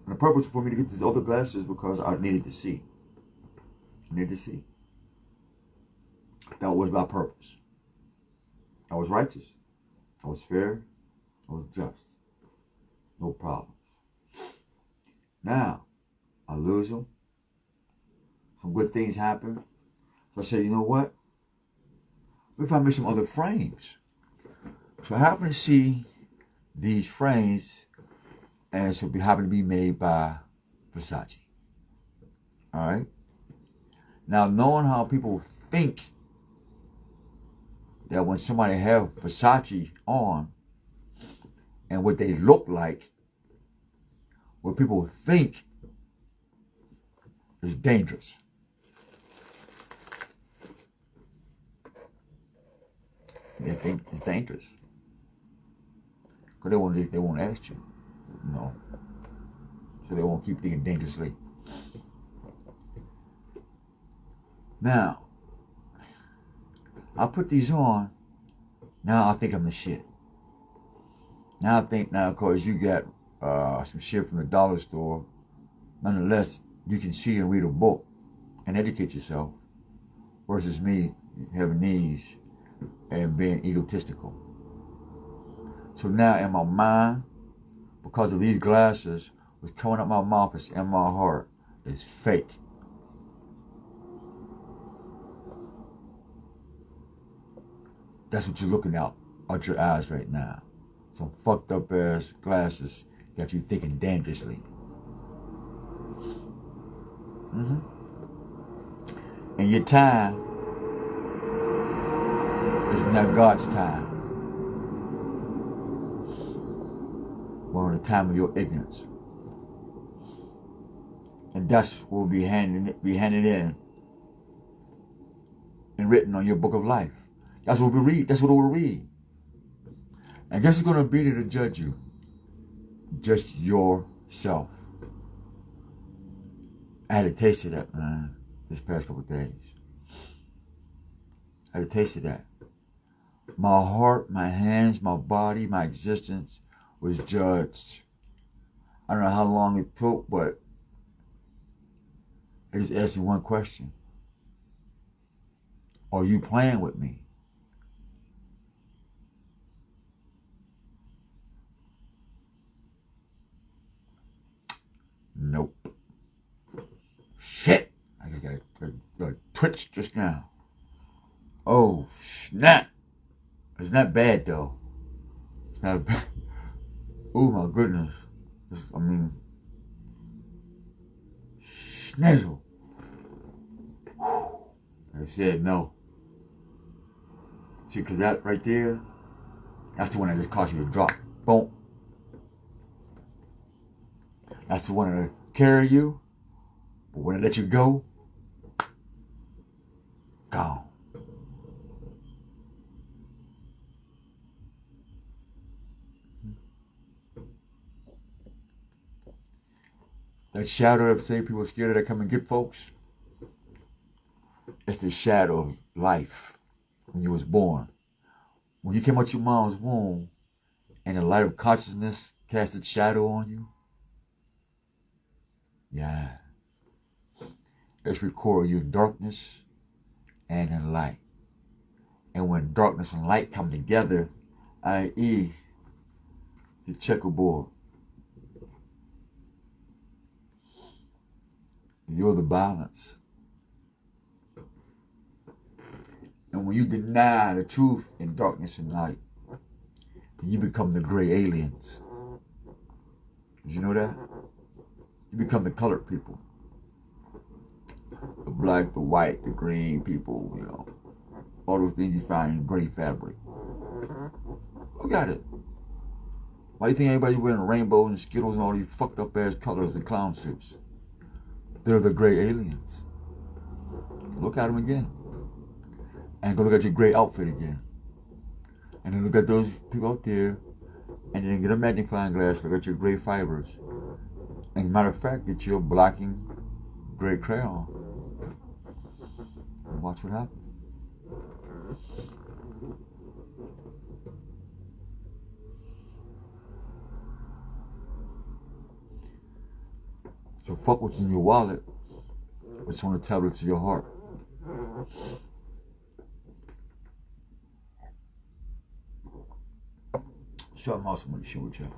And the purpose for me to get these other glasses because I needed to see. I needed to see. That was my purpose. I was righteous. I was fair. I was just. No problems. Now, I lose them. Some good things happen. So I said, you know what? What if I make some other frames? So I happen to see these frames, and so they happen to be made by Versace. All right? Now, knowing how people think that when somebody have Versace on and what they look like, what people think is dangerous. They think it's dangerous. Because they won't ask you. No. so they won't keep thinking dangerously. Now, I put these on. Now I think I'm the shit. Now I think now, of course, you got some shit from the dollar store. Nonetheless, you can see and read a book and educate yourself versus me having these and being egotistical. So now in my mind, because of these glasses, what's coming up my mouth is in my heart is fake. That's what you're looking out your eyes right now. Some fucked up ass glasses got you thinking dangerously. And your time is not God's time. But on the time of your ignorance. And that's what will be handed in and written on your book of life. That's what we read. That's what we'll read. And guess who's going to be there to judge you? Just yourself. I had a taste of that, man, this past couple of days. I had a taste of that. My heart, my hands, my body, my existence was judged. I don't know how long it took, but I just asked you one question. Are you playing with me? Nope. Shit! I got a twitch just now. Oh, snap! It's not bad, though. It's not bad. Oh, my goodness. I mean, schnizzle. I said no. See, because that right there, that's the one that just caused you to drop. Boom. That's the one that carry you, but when it let you go, gone. That shadow that say people are scared of that come and get folks, it's the shadow of life when you was born. When you came out your mom's womb and the light of consciousness cast its shadow on you, yeah. It's recording you in darkness and in light. And when darkness and light come together, i.e., the checkerboard, you're the balance. And when you deny the truth in darkness and light, you become the gray aliens. Did you know that? You become the colored people. The black, the white, the green people, you know. All those things you find in gray fabric. Look at it. Why do you think everybody wearing rainbows and Skittles and all these fucked up ass colors and clown suits? They're the gray aliens. Look at them again. And go look at your gray outfit again. And then look at those people out there. And then get a magnifying glass, look at your gray fibers. And matter of fact, get your blacking gray crayon. And watch what happens. So fuck what's in your wallet, what's on the tablets of your heart. Something else I'm going to share with y'all.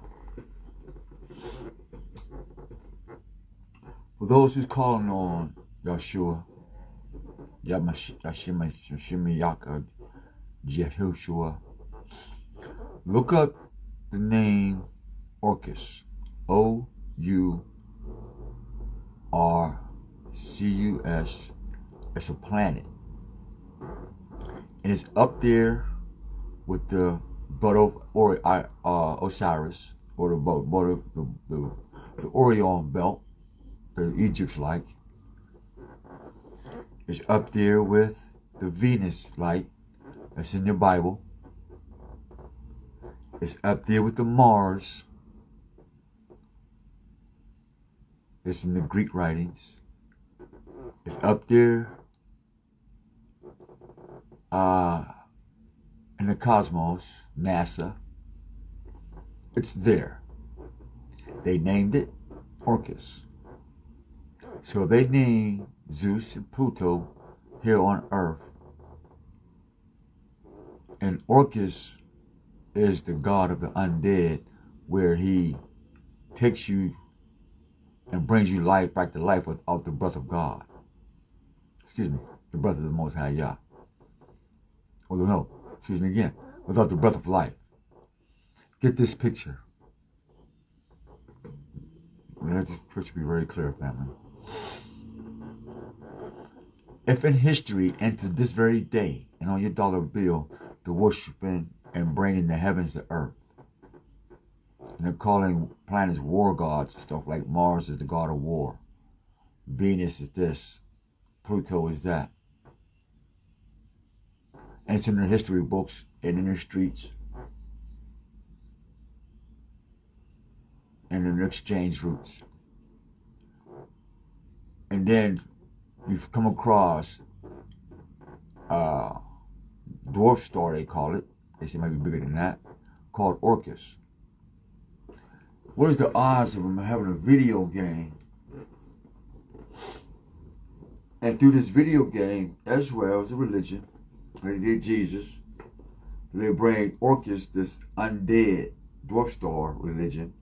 For those who's calling on Yahshua, Yamashimiyaka Jehoshua, look up the name Orcus. O-U-R-C-U-S. It's a planet. And it's up there with the butt of Osiris, or the Orion belt that Egypt's like. It's up there with the Venus light that's in your Bible. It's up there with the Mars. It's in the Greek writings. It's up there in the cosmos, NASA. It's there. They named it Orcus. So they named Zeus and Pluto here on Earth. And Orcus is the god of the undead, where he takes you and brings you life back to life without the breath of God. Excuse me, the breath of the Most High Yah. Oh no, excuse me again, without the breath of life. Get this picture. Let this picture be very clear, family. If in history and to this very day, and on your dollar bill, the worshiping and bringing the heavens to earth, and they're calling planets war gods and stuff, like Mars is the god of war, Venus is this, Pluto is that. And it's in their history books and in their streets and in their exchange routes. And then you've come across dwarf star, they call it. They say it might be bigger than that, called Orcus. What is the odds of them having a video game? And through this video game, as well as a religion, they did Jesus, they bring Orcus, this undead dwarf star religion,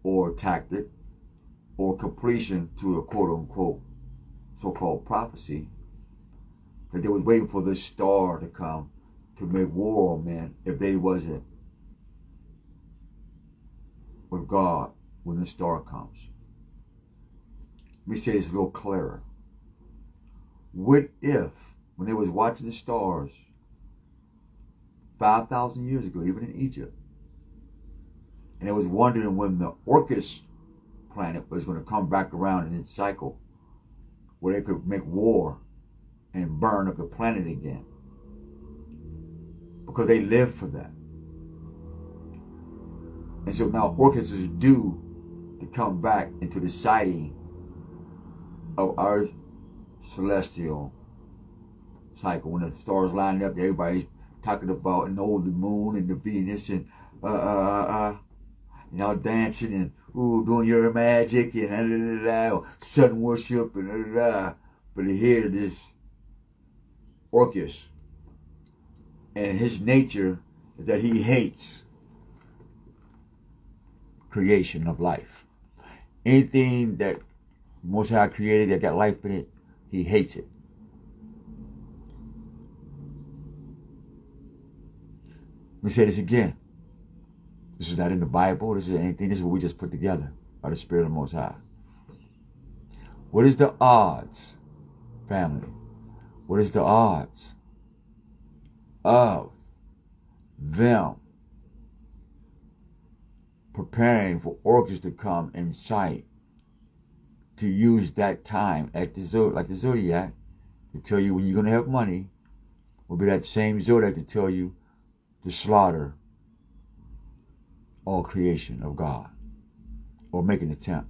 or tactic, or completion to a quote-unquote so-called prophecy, that they was waiting for this star to come to make war on men if they wasn't with God when the star comes. Let me say this a little clearer. What if, when they was watching the stars 5,000 years ago, even in Egypt, and they was wondering when the Orcus planet was going to come back around in its cycle, where they could make war and burn up the planet again, because they lived for that. And so now Orcus is due to come back into the sighting of our celestial cycle. When the stars line up, everybody's talking about and the moon and the Venus and y'all dancing and doing your magic and sun worship and But here this Orcus, and his nature is that he hates creation of life. Anything that Most High created that got life in it, he hates it. Let me say this again. This is not in the Bible. This is anything. This is what we just put together by the Spirit of the Most High. What is the odds, family? What is the odds of them preparing for Orcus to come in sight, to use that time at like the Zodiac, to tell you when you're going to have money, will be that same Zodiac to tell you to slaughter all creation of God, or make an attempt.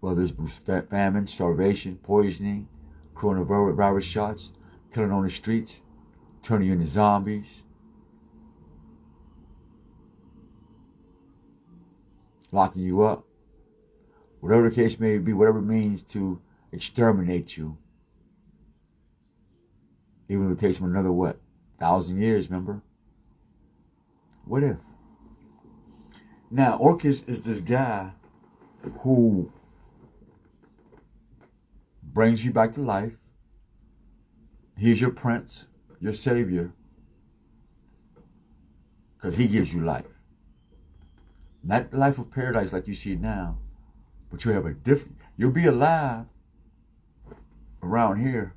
Whether it's famine, starvation, poisoning, coronavirus shots, killing on the streets, turning you into zombies, locking you up, whatever the case may be, whatever it means to exterminate you. Even if it takes them another, 1,000 years, remember? What if? Now, Orcus is this guy who brings you back to life. He's your prince, your savior, because he gives you life. Not the life of paradise like you see now, but you'll have a different, you'll be alive around here,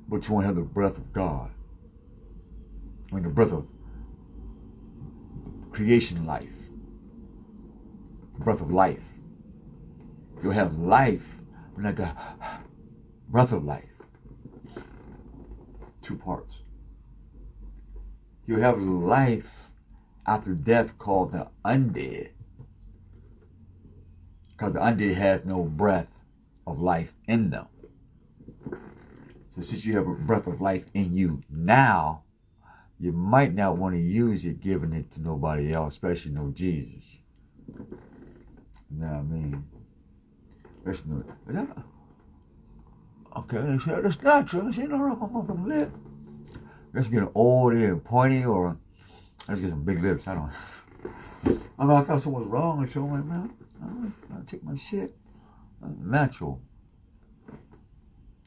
but you won't have the breath of God. I mean, the breath of creation life, the breath of life. You'll have life, but like a breath of life. 2 parts. You have life after death called the undead. Because the undead has no breath of life in them. So since you have a breath of life in you now, you might not want to use it giving it to nobody else, especially no Jesus. You know what I mean? That's no. Okay, that's natural. This ain't no wrong with my motherfucking lip. Let's get old and pointy, or let's get some big lips. I don't know. I mean, I thought something was wrong or something. Like, man, I'll take my shit. Natural.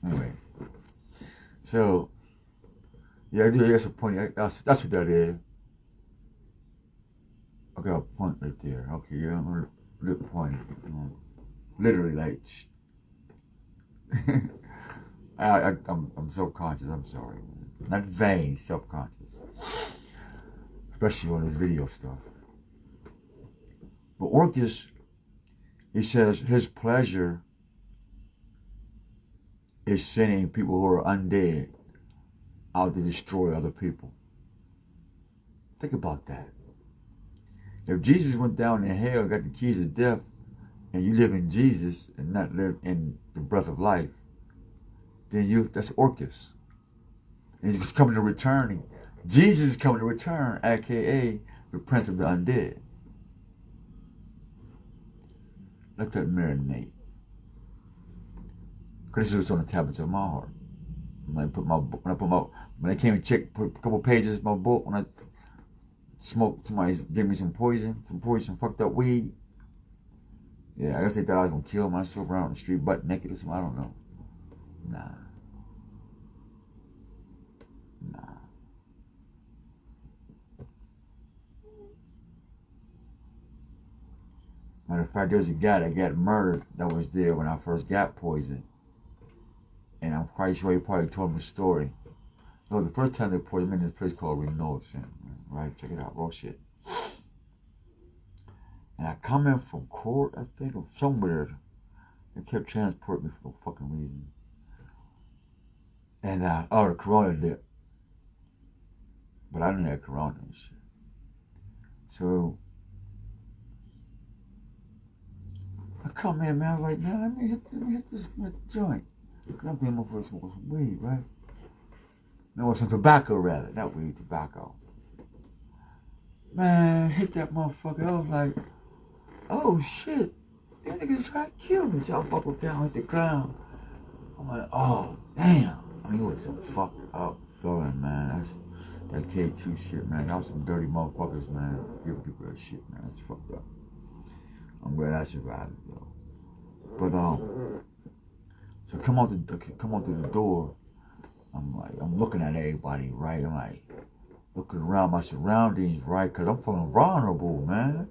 Anyway. So, yeah, I do. That's a pointy. That's what that is. I got a point right there. Okay, yeah, I'm lip pointy. Literally, like. I'm self-conscious. I'm sorry. Not vain, self-conscious. Especially on this video stuff. But Orcus, he says his pleasure is sending people who are undead out to destroy other people. Think about that. If Jesus went down in hell, got the keys of death, and you live in Jesus and not live in the breath of life, then that's Orcus. And he's coming to return. Jesus is coming to return, aka the Prince of the Undead. Let that marinate. Because this is what's on the tablets of my heart. When I came and checked, put a couple pages of my book, when I smoked, somebody gave me some fucked up weed. Yeah, I guess they thought I was gonna kill myself around the street butt naked or something. I don't know. Nah. Matter of fact, there was a guy that got murdered that was there when I first got poisoned. And I'm quite sure he probably told me a story. No, the first time they poisoned me in this place called Reno, right? Check it out, raw shit. And I come in from court, I think, or somewhere. They kept transporting me for no fucking reason. And, the corona did. But I didn't have corona and shit. So, I come in, man, I was like, man, let me hit this joint. I'm thinking I'm going to smoke some weed, right? No, some tobacco, rather. Not weed, tobacco. Man, hit that motherfucker. I was like, oh, shit. That nigga's trying to kill me. So I buckled down, hit the ground. I'm like, oh, damn. I mean, it was some fucked up feeling, man. That K2 shit, man. Y'all some dirty motherfuckers, man. Give people that shit, man. That's fucked up. I'm glad I survived it, though. But, so come out through the door. I'm looking at everybody, right? I'm like, looking around my surroundings, right? Because I'm feeling vulnerable, man.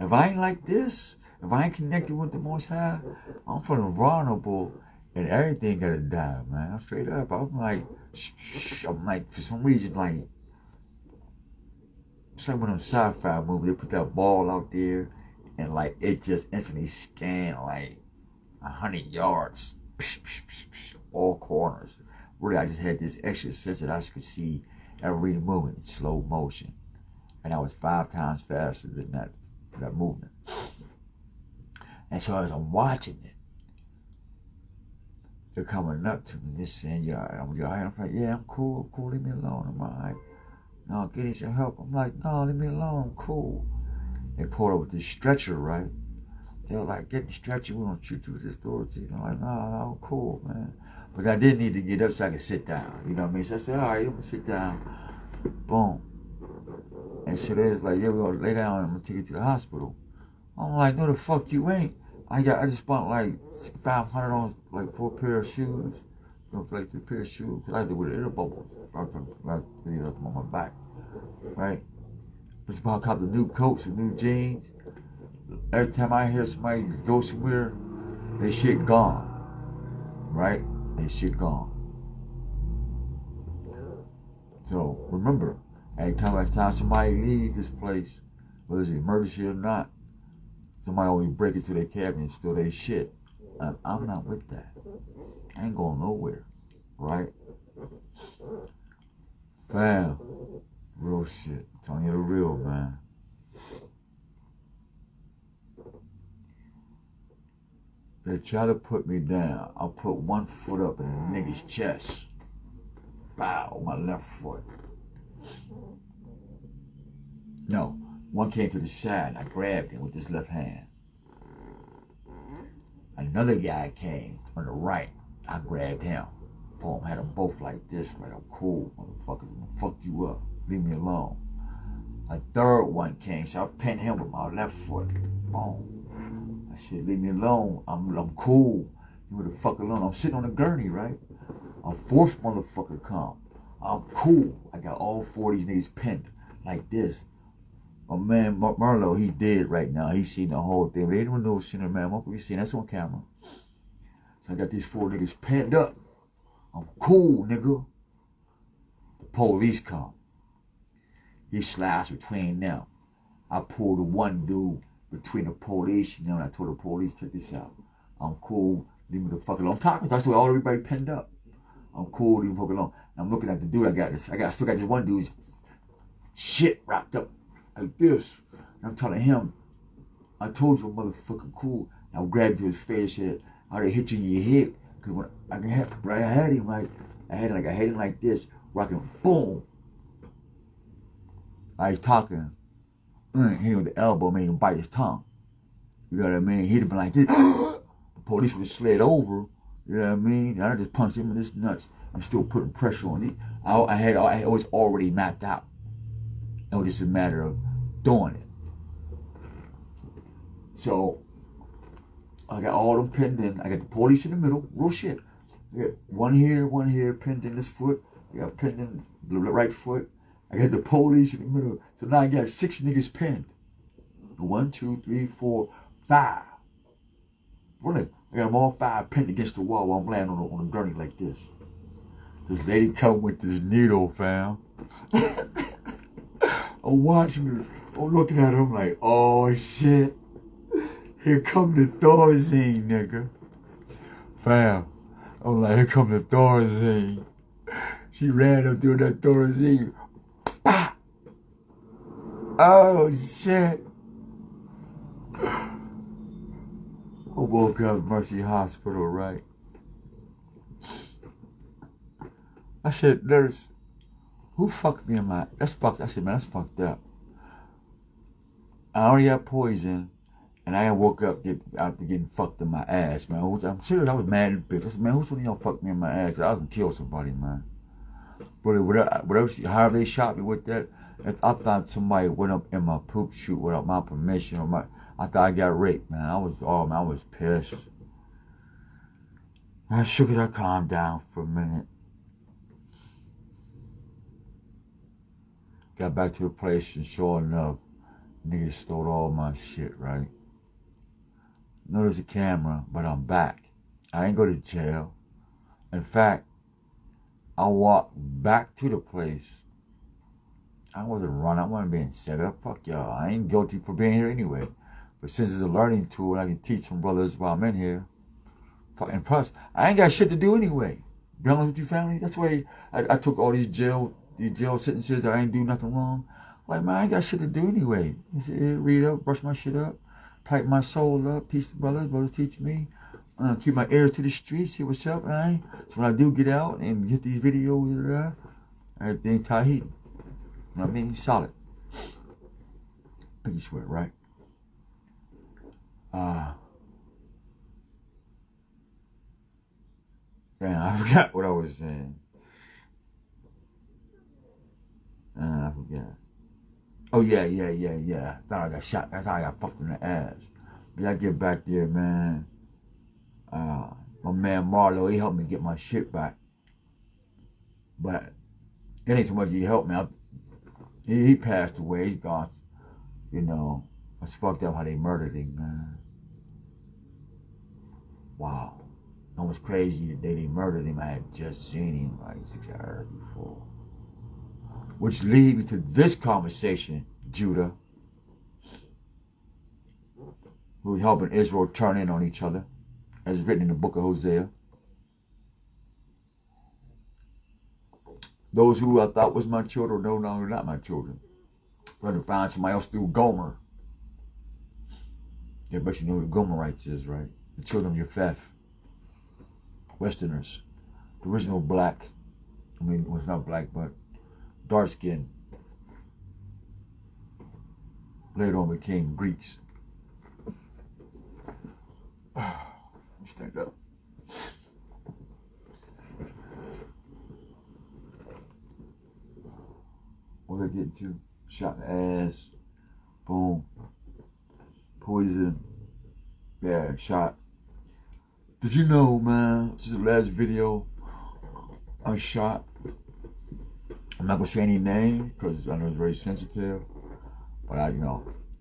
If I ain't like this, if I ain't connected with the Most High, I'm feeling vulnerable, and everything gotta die, man. I'm straight up. I'm like, for some reason, like, it's like one of them sci-fi movies. They put that ball out there, and like it just instantly scanned like 100 yards, all corners. Really, I just had this extra sense that I could see every movement in slow motion, and I was 5 times faster than that movement. And so as I'm watching it, they're coming up to me, just saying, "Yeah, I'm alright." I'm like, "Yeah, I'm cool, leave me alone. I'm alright. No, getting some help." I'm like, "No, leave me alone. I'm cool." They pulled up with this stretcher, right? They were like, "Get the stretcher. We're gonna treat you with this authority." I'm like, "No, I'm cool, man." But I did need to get up so I could sit down. You know what I mean? So I said, "All right, I'm gonna sit down." Boom. And so they was like, "Yeah, we're gonna lay down and I'm gonna take you to the hospital." I'm like, "No, the fuck you ain't. I just spent like $500 on like 4 pair of shoes. Like 3 pair of shoes. Cause I did with air bubbles. I was on my back. Right? Just about cop the new coats and new jeans. Every time I hear somebody go somewhere, they shit gone. Right? They shit gone. So remember, every time somebody leaves this place, whether it's an emergency or not, somebody always break into their cabin and steal their shit. I'm not with that. I ain't going nowhere. Right? Fam. Real shit. I'm telling you the real, man. They try to put me down. I'll put one foot up in a nigga's chest. Bow, my left foot. No, one came to the side. I grabbed him with this left hand. Another guy came on the right. I grabbed him. Boom, had them both like this, right? I'm cool, motherfucker. I'm gonna fuck you up. Leave me alone. A third one came, so I pinned him with my left foot. Boom. I said, leave me alone. I'm cool. You the fuck alone. I'm sitting on a gurney, right? A fourth motherfucker come. I'm cool. I got all four of these niggas pinned like this. My man Marlo, he's dead right now. He's seen the whole thing. But they don't know seen it, man. Motherfucker, seen that's on camera. So I got these four niggas pinned up. I'm cool, nigga. The police come. He slides between them. I pulled the one dude between the police, and I told the police, check this out. I'm cool, leave me the fuck alone. I'm talking, that's why all everybody pinned up. I'm cool, leave me the fuck alone. And I'm looking at the dude, I still got this one dude's shit wrapped up like this. And I'm telling him, I told you, motherfucker, cool. And I grabbed his face, said, I'd have hit you in your head. Cause when I had him like, I had him like this, rocking, boom. I was talking, hit him with the elbow, made him bite his tongue. You know what I mean? He'd have been like this. The police would have slid over. You know what I mean? And I just punched him in his nuts. I'm still putting pressure on him. I was already mapped out. It was just a matter of doing it. So I got all them pinned in. I got the police in the middle. Real shit. I got one here, pinned in this foot. I got pinned in the right foot. I got the police in the middle. So now I got 6 niggas pinned. 1, 2, 3, 4, 5. Really? I got them all 5 pinned against the wall while I'm laying on a gurney like this. This lady come with this needle, fam. I'm watching her. I'm looking at her. I'm like, oh shit. Here come the Thorazine, nigga. Fam. I'm like, here come the Thorazine. She ran up through that Thorazine. Bah! Oh shit. I woke up Mercy Hospital, right? I said, nurse, who fucked me in my, that's fucked, I said, man, that's fucked up. I already got poison, and I woke up after getting fucked in my ass, man. I'm serious, I was mad at the bitch. I said, man, who's one of y'all fucked me in my ass? I was gonna kill somebody, man. But whatever, however they shot me with that, I thought somebody went up in my poop chute without my permission, I thought I got raped, man. I was pissed. I shook it, I calmed down for a minute. Got back to the place, and sure enough, niggas stole all my shit, right? No, there's a camera, but I'm back. I ain't go to jail. In fact, I walked back to the place. I wasn't running, I wasn't being set up. Fuck y'all, I ain't guilty for being here anyway. But since it's a learning tool, I can teach some brothers while I'm in here. Fucking plus, I ain't got shit to do anyway. Be honest with you, family. That's why I took all these jail sentences that I ain't do nothing wrong. Like, man, I ain't got shit to do anyway. Read up, brush my shit up, tighten my soul up, teach the brothers teach me. Keep my ears to the streets, see what's up, man. So when I do get out and get these videos, everything Tahiti. You know what I mean? Solid. Pinky sweat, right? Damn, I forgot what I was saying. I forgot. Oh, yeah. I thought I got shot. I thought I got fucked in the ass. But I get back there, man. My man Marlo, he helped me get my shit back. But it ain't so much he helped me. He passed away. He's gone. You know, it's fucked up how they murdered him, man. Wow. It was crazy the day they murdered him. I had just seen him like 6 hours before. Which leads me to this conversation, Judah, who's helping Israel turn in on each other, as written in the book of Hosea. Those who I thought was my children, no longer not my children. Trying to find somebody else through Gomer. Yeah, but you know who the Gomerites is, right? the children of Japheth, Westerners, the original black, I mean, it was not black, but dark skin, later on became Greeks. Stand up. What they getting to? Shot in the ass. Boom. Poison. Yeah, shot. Did you know, man? This is the last video I shot. I'm not gonna say any names because I know it's very sensitive. But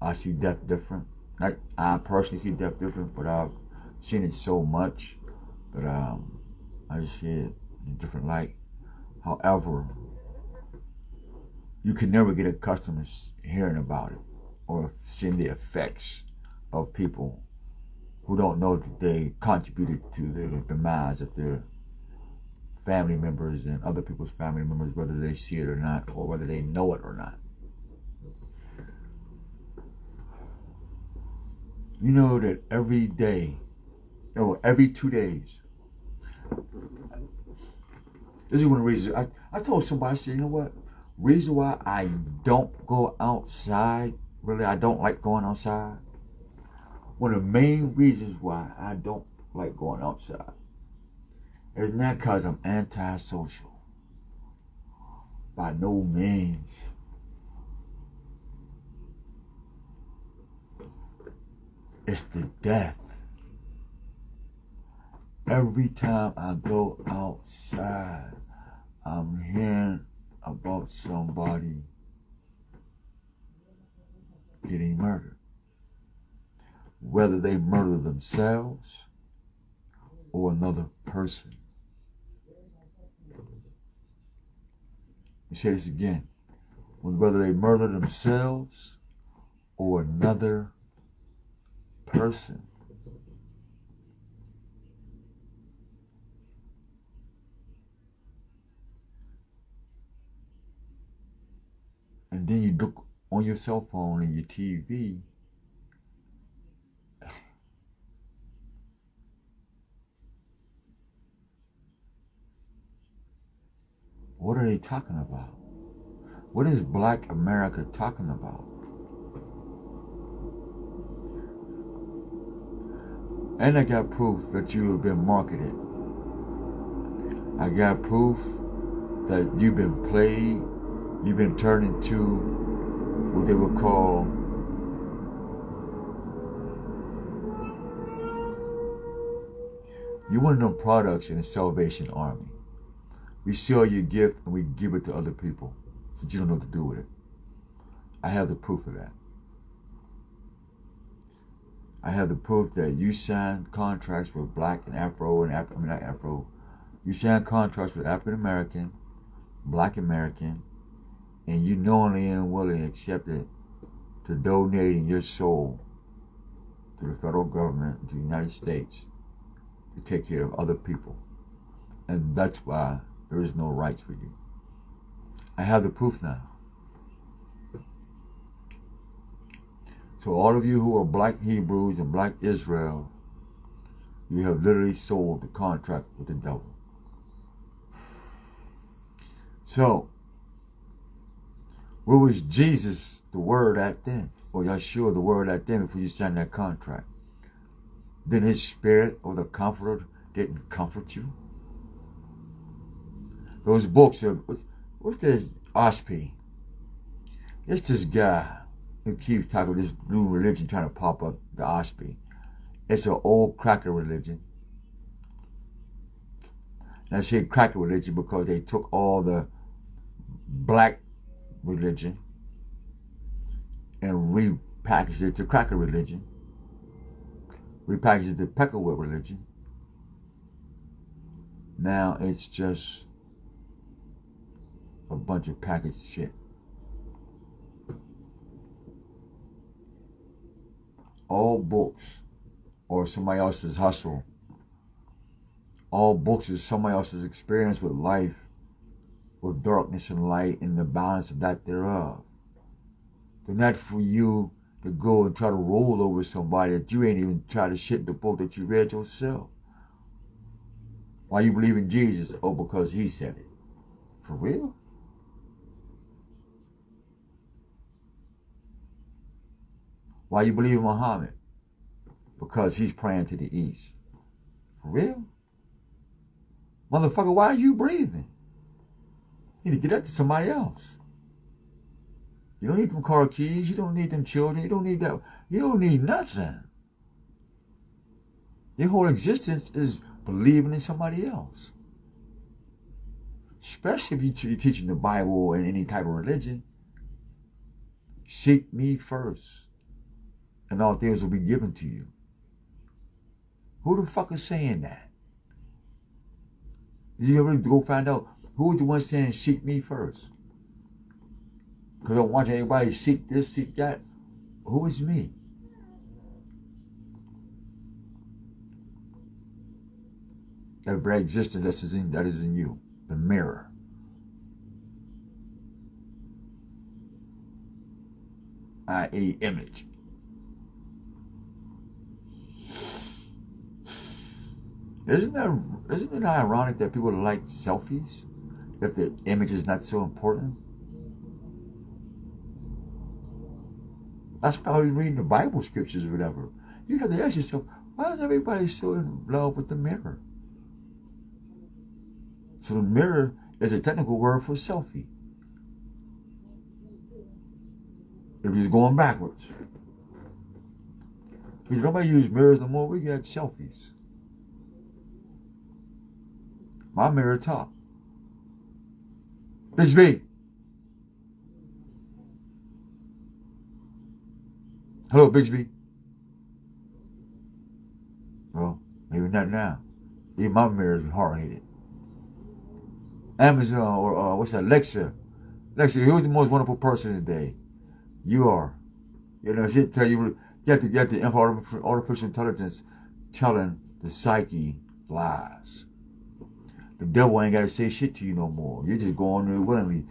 I see death different. I personally see death different, but I've seen it so much that I just see it in a different light. However, you can never get accustomed to hearing about it or seeing the effects of people who don't know that they contributed to the demise of their family members and other people's family members, whether they see it or not, or whether they know it or not. You know that every day, every 2 days, this is one of the reasons, I told somebody, I said, you know what, reason why I don't go outside, really, I don't like going outside, one of the main reasons why I don't like going outside is not because I'm antisocial. By no means. It's the death. Every time I go outside, I'm hearing about somebody getting murdered. Whether they murder themselves or another person. Let me say this again. Whether they murder themselves or another person. And then you look on your cell phone and your TV. What are they talking about? What is Black America talking about? And I got proof that you have been marketed. I got proof that you've been played. You've been turned into what they would call you're one of them products in the Salvation Army. We sell your gift and we give it to other people so you don't know what to do with it. I have the proof of that. I have the proof that you signed contracts with Black and Afro and not Afro. You signed contracts with African American, Black American, and you knowingly and willingly accepted to donating your soul to the federal government, to the United States, to take care of other people. And that's why there is no rights for you. I have the proof now. So all of you who are Black Hebrews and Black Israel, you have literally sold the contract with the devil. So, where was Jesus, the word, at then? Or Yeshua, the word, at then before you signed that contract? Then his spirit or the comforter didn't comfort you? Those books of, what's this Ospi? It's this guy who keeps talking about this new religion trying to pop up, the Ospi. It's an old cracker religion. And I say cracker religion because they took all the black religion and repackaged it to cracker religion, repackaged it to peckerwood religion. Now it's just a bunch of packaged shit. All books or somebody else's hustle. All books is somebody else's experience with life, with darkness and light, and the balance of that thereof. They're not for you. to go and try to roll over somebody that you ain't even tried to shit the book that you read yourself. Why you believe in Jesus? Oh, because he said it. For real? Why you believe in Muhammad? Because he's praying to the east. For real? Motherfucker, why are you breathing? You need to get that to somebody else. You don't need them car keys. You don't need them children. You don't need that. You don't need nothing. Your whole existence is believing in somebody else. Especially if you're teaching the Bible and any type of religion. Seek me first, and all things will be given to you. Who the fuck is saying that? You ever go find out who is the one saying seek me first? Because I don't want anybody to seek this, seek that. Who is me? That very existence that is in you. The mirror. I.e. image. Isn't it ironic that people like selfies if the image is not so important? That's why we reading the Bible scriptures or whatever. You have to ask yourself, why is everybody so in love with the mirror? So the mirror is a technical word for selfie. If you're going backwards. Because nobody uses mirrors no more, we got selfies. My mirror top. Bixby. Hello, Bixby. Well, maybe not now. Even my mirror is hard-headed. Amazon or what's that? Alexa. Alexa, who's the most wonderful person today? You are. You know, she'll tell you have to get the artificial intelligence telling the psyche lies. The devil ain't got to say shit to you no more. You're just going there willingly.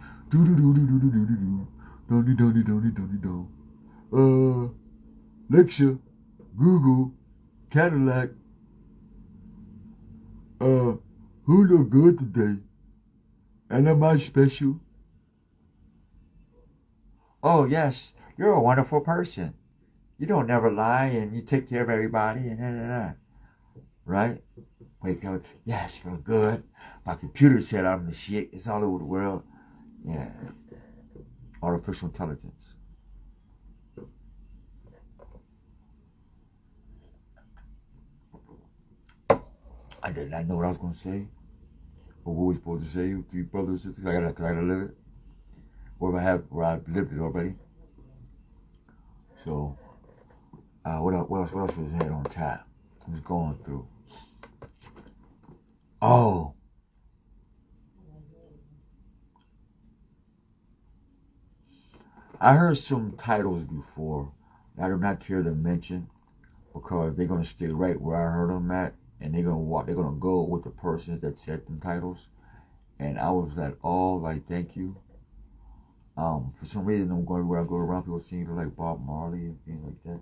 Alexa, Google, Cadillac. Who look good today? And am I special? Oh, yes, you're a wonderful person. You don't never lie and you take care of everybody and right? Wake up, yes, you're good. My computer said I'm the shit. It's all over the world. Yeah. Artificial intelligence. I did not know what I was going to say. Or what we supposed to say, three brothers and sisters. I gotta live it. Where I've lived it already. So, what else was had on tap? I was going through. Oh. I heard some titles before that I do not care to mention because they're gonna stay right where I heard them at, and they're gonna go with the persons that said them titles. And I was like, thank you. For some reason, I'm going where I go around, people singing like Bob Marley and things like that.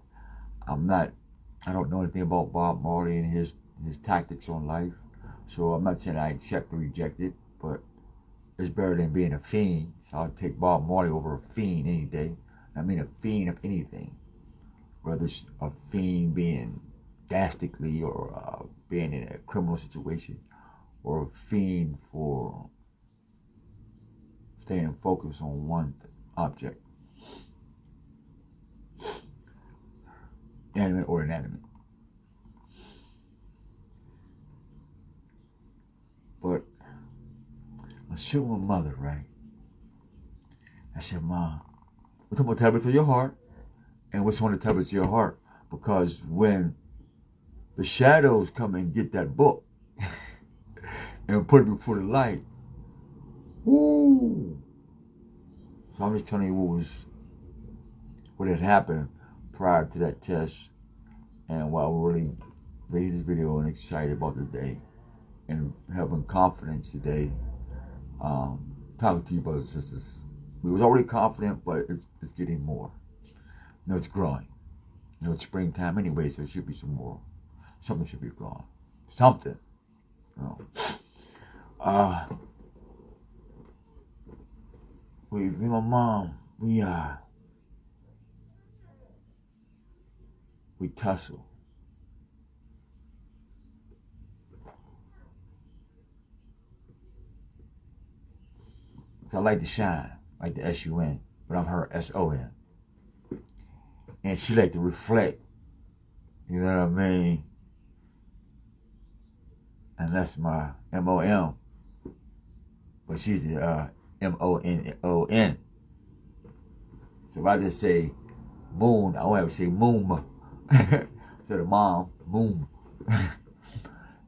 I don't know anything about Bob Marley and his tactics on life. So I'm not saying I accept or reject it, but it's better than being a fiend. So I'll take Bob Marley over a fiend any day. I mean a fiend of anything. Whether it's a fiend being drastically or being in a criminal situation, or a fiend for staying focused on one object. Animate or inanimate. But I showed my mother, right? I said, Mom, we're talking about tablets of your heart, and what's on the tablets of your heart? Because when the shadows come and get that book and put it before the light, woo! So I'm just telling you what had happened prior to that test, and why I'm really making this video and excited about the day and having confidence today. Talking to you brothers and sisters. We was already confident, but it's getting more. No, it's growing. You know, it's springtime anyway, so there should be some more. Something should be growing. Something. You know. Me and my mom, we tussle. I like to shine, like the S-U-N, but I'm her S-O-N. And she like to reflect, you know what I mean? And that's my M-O-M. But she's the M-O-N-O-N. So if I just say moon, I won't have to say moon. So the mom, moon.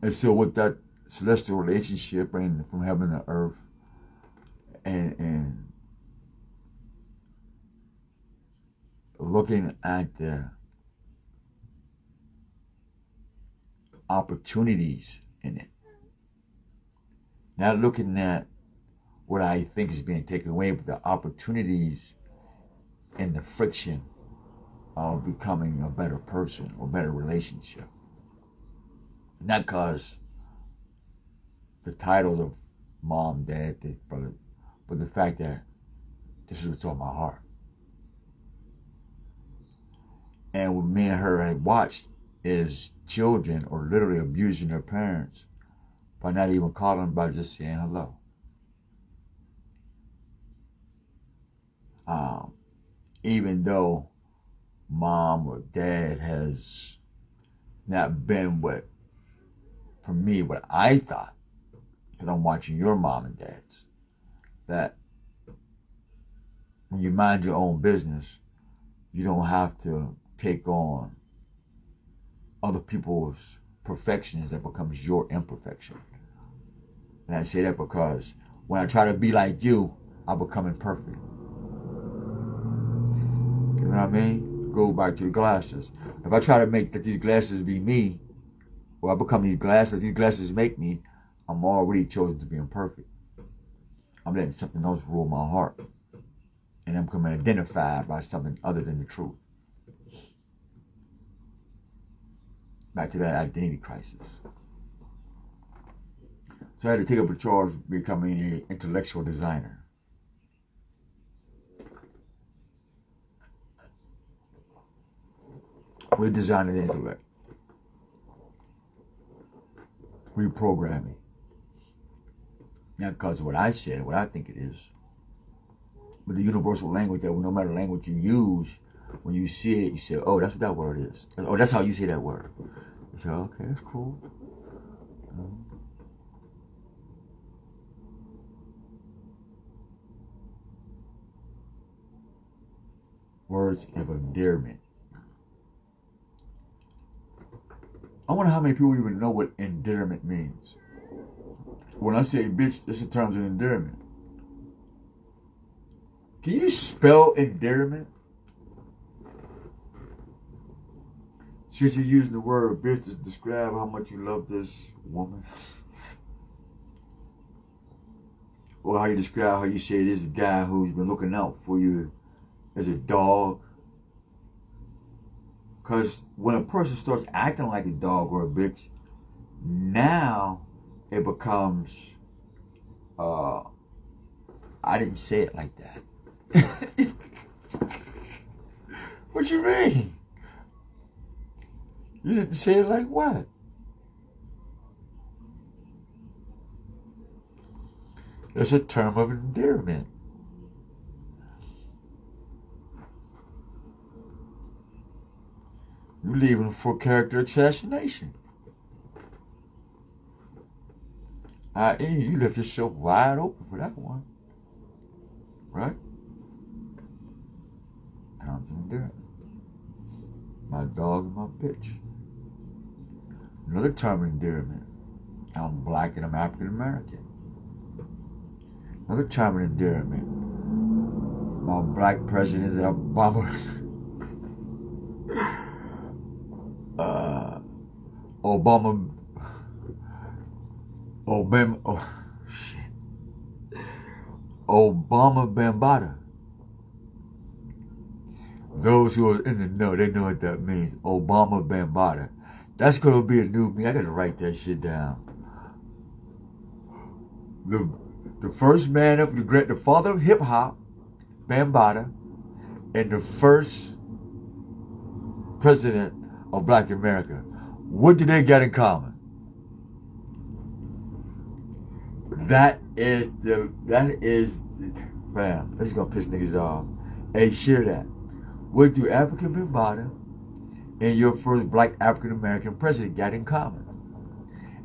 And so with that celestial relationship, bringing from heaven to earth, and looking at the opportunities in it. Not looking at what I think is being taken away, but the opportunities and the friction of becoming a better person or better relationship. Not because the titles of mom, dad, brother, but the fact that this is what's on my heart. And what me and her had watched is children are literally abusing their parents by not even calling them, by just saying hello. Even though mom or dad has not been what, for me, what I thought, because I'm watching your mom and dads, that when you mind your own business, you don't have to take on other people's perfections that becomes your imperfection. And I say that because when I try to be like you, I become imperfect. You know what I mean? Go back to the glasses. If I try to make that these glasses be me, or I become these glasses make me, I'm already chosen to be imperfect. I'm letting something else rule my heart. And I'm becoming identified by something other than the truth. Back to that identity crisis. So I had to take up a charge of becoming an intellectual designer. We're designing the intellect. Reprogramming. Not because of what I said, what I think it is, but the universal language that no matter language you use, when you see it, you say, oh, that's what that word is. Oh, that's how you say that word. You say, okay, that's cool. Words of endearment. I wonder how many people even know what endearment means. When I say bitch, this in terms of endearment. Can you spell endearment? Should you use the word bitch to describe how much you love this woman? Or how you describe how you say this guy who's been looking out for you as a dog? Because when a person starts acting like a dog or a bitch, now it becomes, I didn't say it like that. What you mean? You didn't say it like what? It's a term of endearment. You're leaving for character assassination. I.e., you left yourself wide open for that one. Right? Terms of endearment. My dog and my bitch. Another term of endearment. I'm black and I'm African American. Another term of endearment. My black president is Obama. Obama Bambata. those who are in the know, they know what that means. Obama Bambaataa. That's going to be a new me. I got to write that shit down. The first man of the father of hip hop, Bambaataa, and the first president of Black America. What do they got in common? That is, man, this is going to piss niggas off. Hey, share that. What do African Bambaataa and your first Black African American president got in common?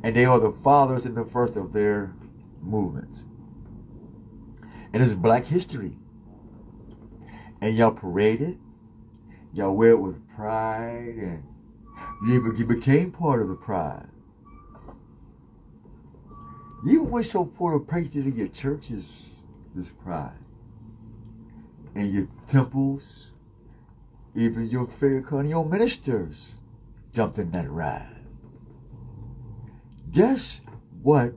And they are the fathers and the first of their movements. And it's Black history. And y'all parade it. Y'all wear it with pride. And you became part of the pride. You even went so far to practice in your churches, this pride. And your temples, even your Farrakhan, your ministers jumped in that ride. Guess what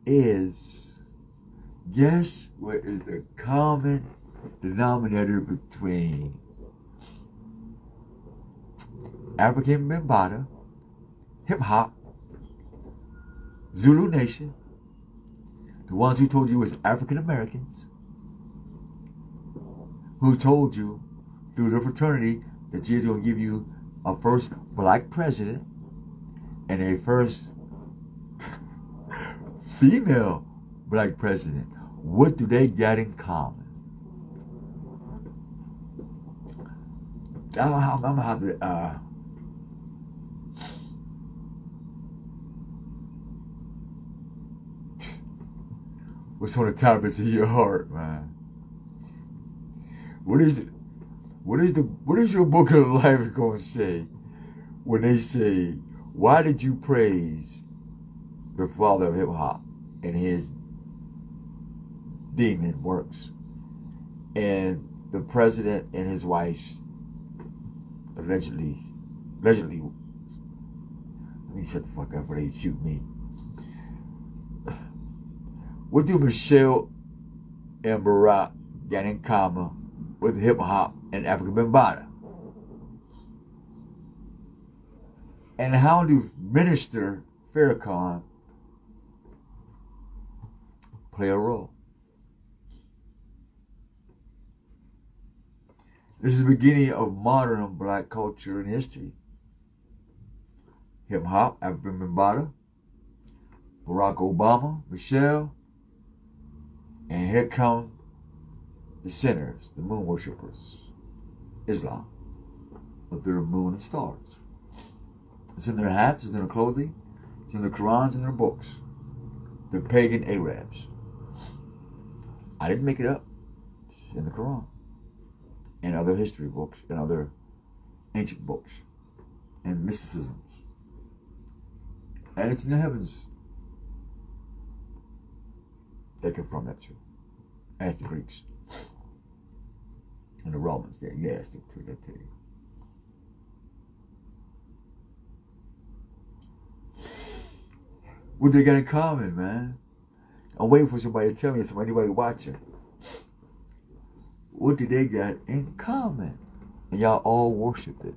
is the common denominator between African Bambaataa, hip hop, Zulu Nation, the ones who told you was African Americans, who told you through the fraternity that Jesus going to give you a first Black president and a first female Black president. What do they got in common? I'm gonna have to what's on the tablets of your heart, man? What is your book of life going to say when they say, why did you praise the father of hip hop and his demon works, and the president and his wife's allegedly, let me shut the fuck up before they shoot me. What do Michelle and Barack got in common with hip hop and African Bambaataa? And how do Minister Farrakhan play a role? This is the beginning of modern Black culture and history. Hip hop, African Bambaataa, Barack Obama, Michelle, and here come the sinners, the moon worshippers, Islam, with their moon and stars. It's in their hats, it's in their clothing, it's in their Qurans and their books. The pagan Arabs. I didn't make it up. It's in the Quran. And other history books, and other ancient books, and mysticisms. And it's in the heavens. They come from that too. As the Greeks. And the Romans, yeah, yes, they took that too. What they got in common, man? I'm waiting for somebody to tell me, anybody watching. What did they got in common? And y'all all worship it.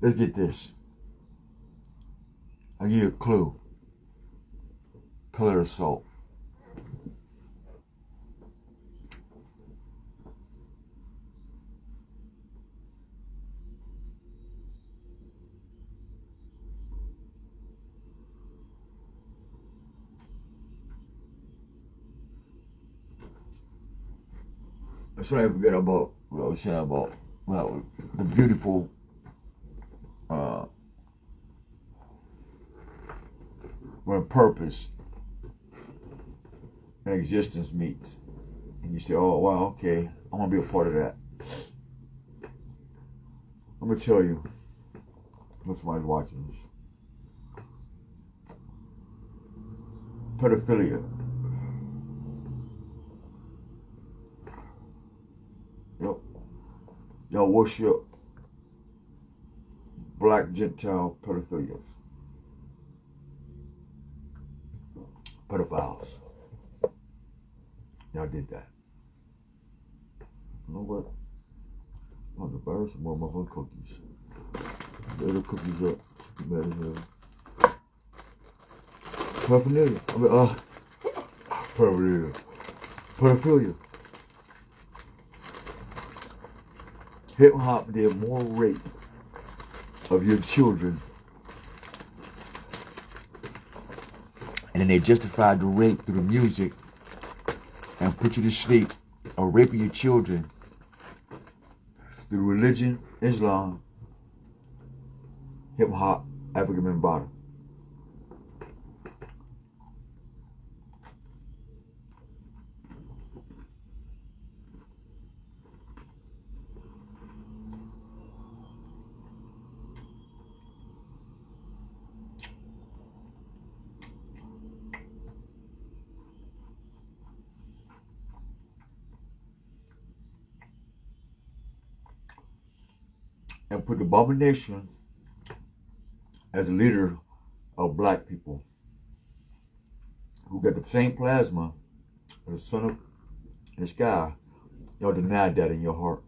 Let's get this. I'll give you a clue. Pillar of salt. That's what I forget about what I was saying about, well, the beautiful when purpose and existence meets. And you say, oh, wow, okay, I want to be a part of that. I'm going to tell you, when somebody's watching this. Pedophilia. Yep. Y'all worship Black Gentile pedophilias. Pedophiles. Y'all did that. You know what? I'm gonna buy some more motherfucking cookies. Lay the cookies up. Mad as hell. Paraphernalia. Paraphernalia. Pedophilia. Hip hop did more rape of your children, and then they justified the rape through the music and put you to sleep, or raping your children through religion, Islam, hip hop, African Bambaataa. And put the abomination as the leader of black people who got the same plasma as the sun of the sky. Y'all denied that in your heart.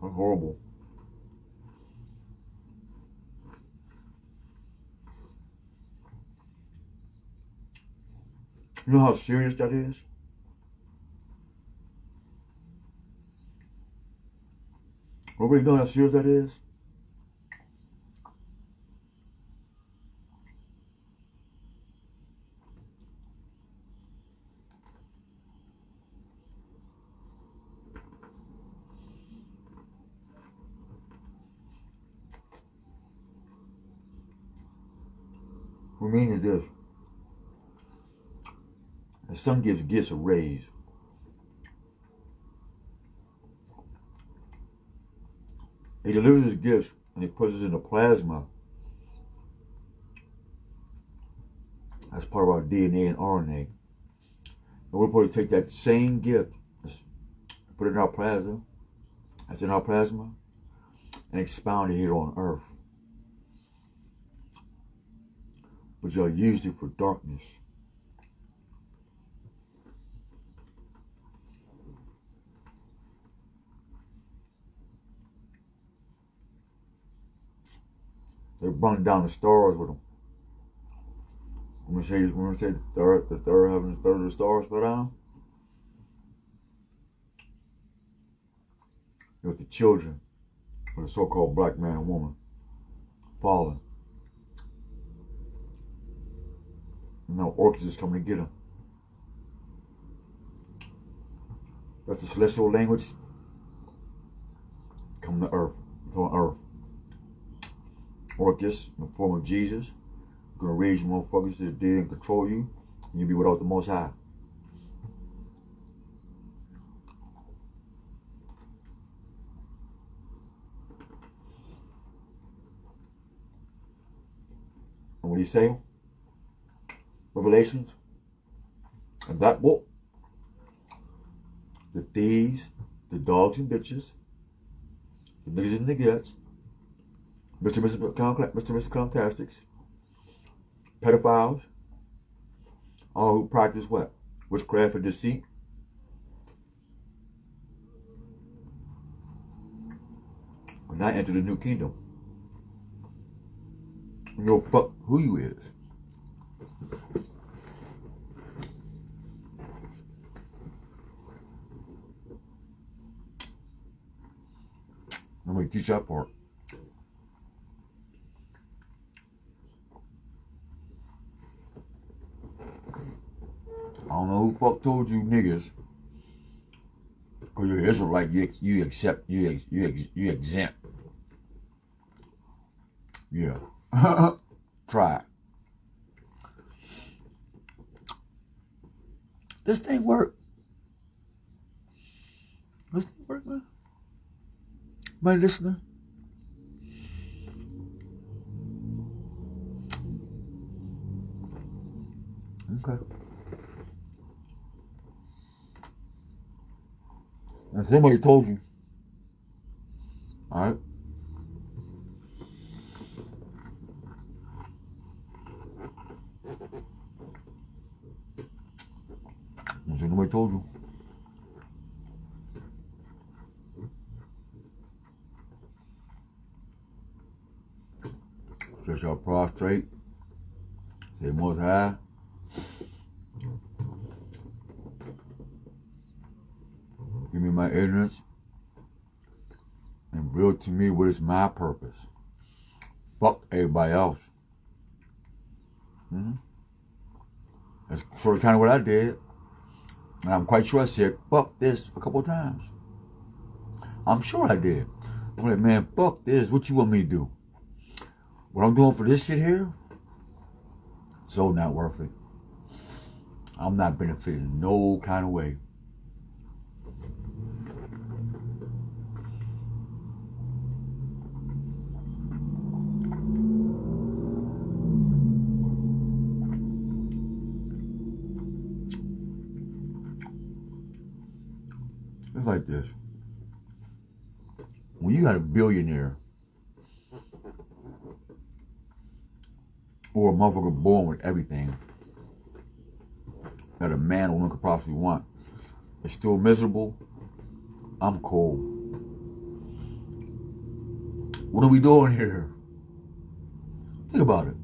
That's horrible. You know how serious that is? Nobody know how serious that is? What I mean is this. The son gives gifts a raise. He delivers his gifts and he puts it in the plasma. That's part of our DNA and RNA. And we're supposed to take that same gift, put it in our plasma, that's in our plasma, and expound it here on earth. But y'all used it for darkness. They brought down the stars with them. When we say the third heaven, the third of the stars fell down. It was the children of the so-called black man and woman falling. And now orchids coming to get them. That's the celestial language coming to earth, on earth. Orcus, in the form of Jesus, gonna raise you motherfuckers to the dead and control you, and you'll be without the Most High. And what do you say? Revelations, and that book, the thieves, the dogs and bitches, the niggas and niggettes, Mr. Contastics, pedophiles, all who practice what? Witchcraft and deceit. Will not enter the new kingdom. You know fuck who you is. I'm gonna teach that part. I don't know who fuck told you niggas, cause you're Israelite, you accept, you exempt. Yeah. Try it. This thing work. This thing work, man. My listener. Okay. And somebody told you. Alright. So nobody told you. Stretch out prostrate. Say Most High. Give me my ignorance. And reveal to me what is my purpose. Fuck everybody else. That's sort of kind of what I did. And I'm quite sure I said, fuck this a couple of times. I'm sure I did. I'm like, man, fuck this. What you want me to do? What I'm doing for this shit here? So not worth it. I'm not benefiting no kind of way. It's like this. When you got a billionaire or a motherfucker born with everything that a man or woman could possibly want, it's still miserable, I'm cool. What are we doing here? Think about it.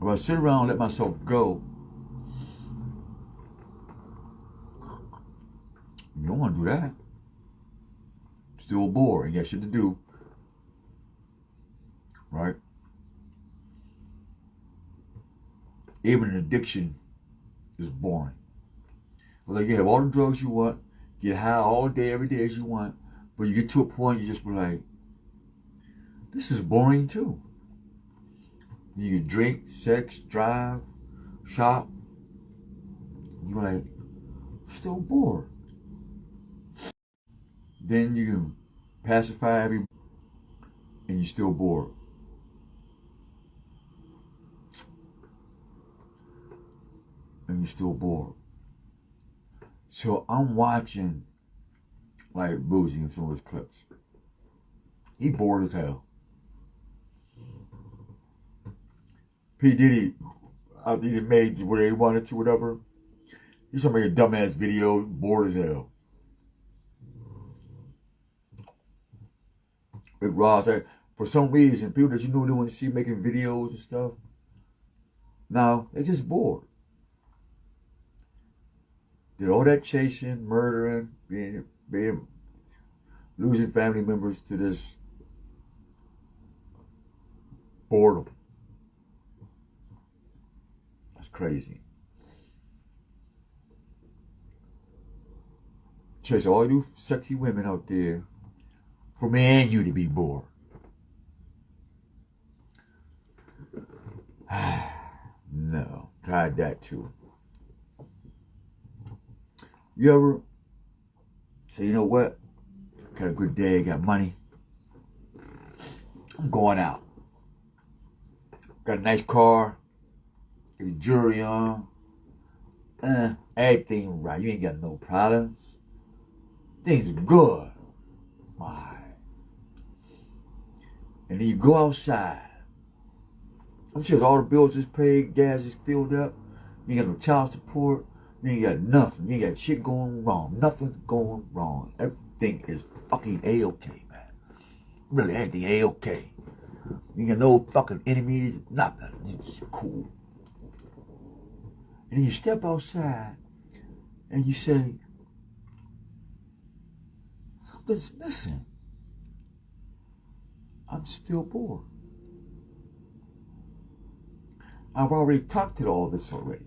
If I sit around and let myself go, you don't want to do that. Still bored. You got shit to do. Right? Even an addiction is boring. Well, like you have all the drugs you want, get high all day, every day as you want, but you get to a point you just be like, this is boring too. You can drink, sex, drive, shop. You're like, I'm still bored. Then you can pacify everybody and you're still bored. And you're still bored. So I'm watching like Boozy in some of his clips. He bored as hell. P. Diddy, after he made whatever he wanted to, whatever, he's trying to make a dumbass video, bored as hell. With Ross, for some reason, people that you know they want to see making videos and stuff, now they're just bored. Did all that chasing, murdering, being losing family members to this boredom. That's crazy. Chase all you sexy women out there for me and you to be bored. No, tried that too. You ever say, you know what? Got a good day, got money. I'm going out. Got a nice car, got a jewelry on. Everything right. You ain't got no problems. Things are good. My. And then you go outside. I'm sure all the bills is paid, gas is filled up. You ain't got no child support. You ain't got nothing. You ain't got shit going wrong. Nothing's going wrong. Everything is fucking A-okay, man. Really, everything A-okay. You ain't got no fucking enemies, nothing. It's just cool. And then you step outside and you say, something's missing. I'm still bored. I've already talked to all this already.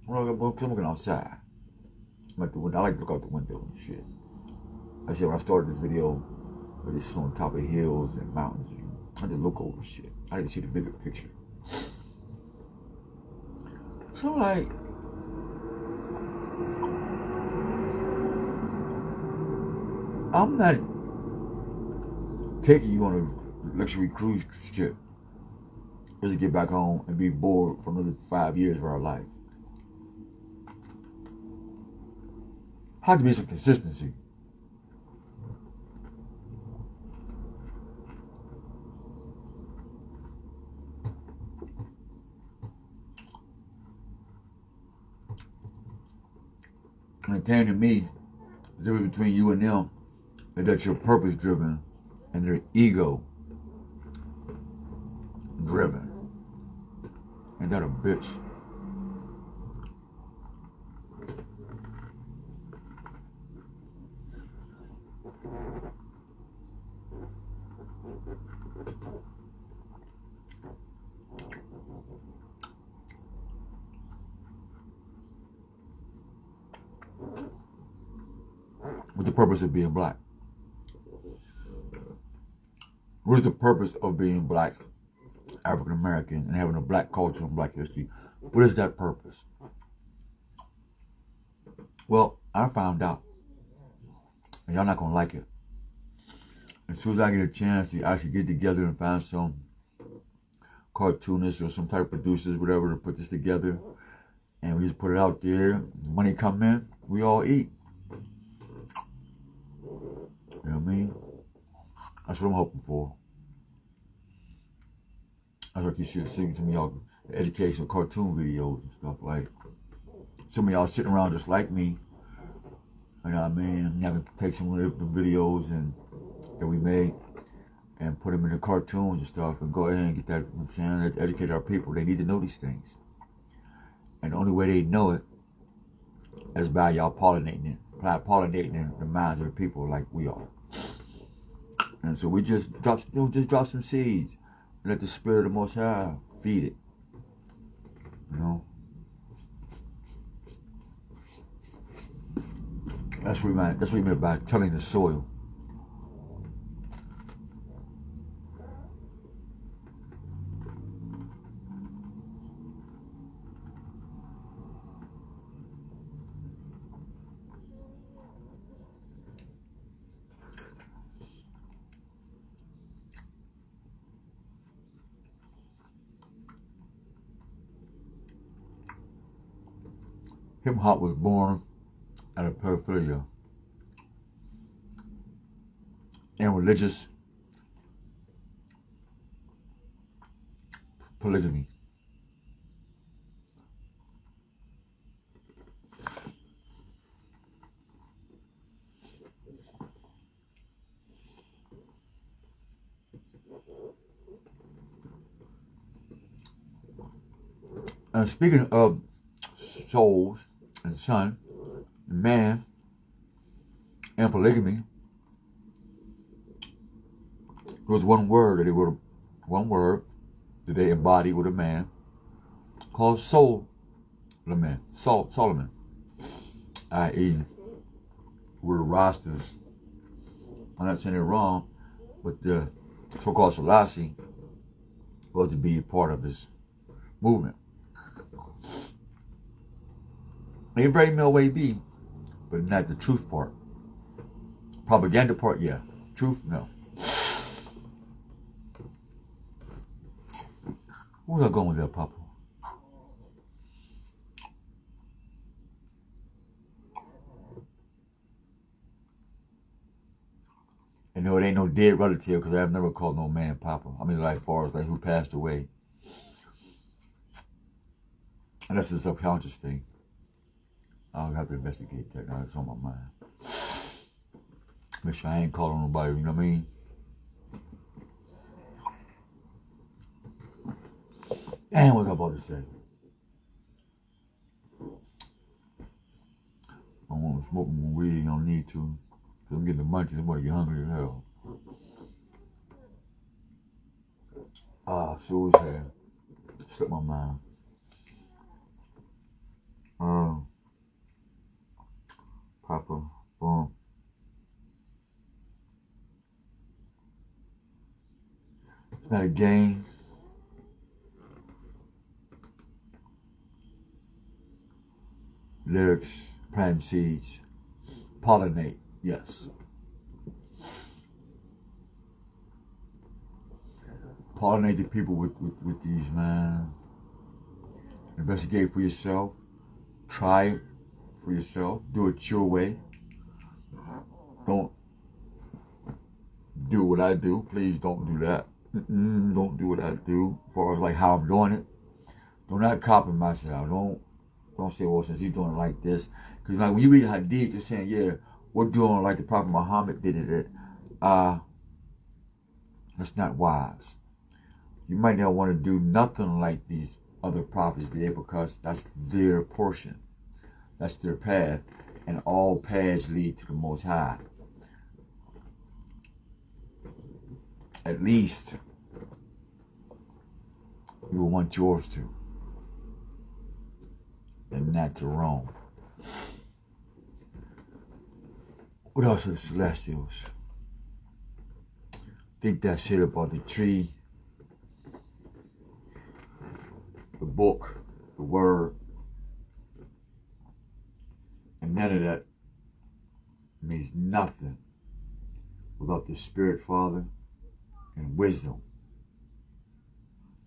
I'm looking outside. I'm at the window. I like to look out the window and shit. Actually, when I started this video, I was just on top of hills and mountains. I had to look over shit. I had to see the bigger picture. So like, I'm not taking you on a luxury cruise ship just to get back home and be bored for another 5 years of our life. Has to be some consistency. And it came to me, the difference between you and them is that you're purpose driven and they're ego driven. Ain't that a bitch? What's the purpose of being black? What is the purpose of being black, African American, and having a black culture and black history? What is that purpose? Well, I found out. And y'all not going to like it. As soon as I get a chance to actually get together and find some cartoonists or some type of producers, whatever, to put this together, and we just put it out there, money come in, we all eat. You know what I mean? That's what I'm hoping for. That's like you should see to me, y'all, educational cartoon videos and stuff. Like, some of y'all sitting around just like me. You know what I mean? You have to take some of the videos that we made and put them in the cartoons and stuff and go ahead and get that, you know what I'm saying, educate our people. They need to know these things. And the only way they know it is by y'all pollinating the minds of the people like we are. And so we just drop some seeds and let the Spirit of the Most High feed it. You know? That's what we meant by tilling the soil. Hip hop was born out of pedophilia and religious polygamy. And speaking of souls and son, and man, and polygamy, there was one word that they embodied with a man called Solomon, i.e. we're the Rastas. I'm not saying it wrong, but the so-called Selassie was to be a part of this movement. It very well may be, but not the truth part. Propaganda part, yeah. Truth, no. Where was I going with that, Papa? And no, it ain't no dead relative, because I've never called no man Papa. I mean, like, as far as like who passed away. And that's a subconscious thing. I'll have to investigate that now. It's on my mind. Make sure I ain't calling nobody, you know what I mean? And what was I about to say? I don't want to smoke more weed, I don't need to. Because I'm getting the munchies, I'm going to get hungry as hell. Sure as hell. Slipped my mind. Papa, boom. It's not a game. Lyrics, plant seeds, pollinate, yes. Pollinate the people with these, man. Investigate for yourself. Try it for yourself. Do it your way. Don't do what I do. Please don't do that. Don't do what I do. As far as like how I'm doing it. Do not copy myself. Don't Don't say, well, since he's doing it like this. Because like when you read Hadith, you're saying, yeah, we're doing like the Prophet Muhammad did it. That's not wise. You might not want to do nothing like these other prophets did, because that's their portion. That's their path. And all paths lead to the Most High. At least you will want yours to. And not to Rome. What else are the Celestials? I think that's it about the tree, the book, the word. And none of that means nothing without the Spirit, Father, and wisdom.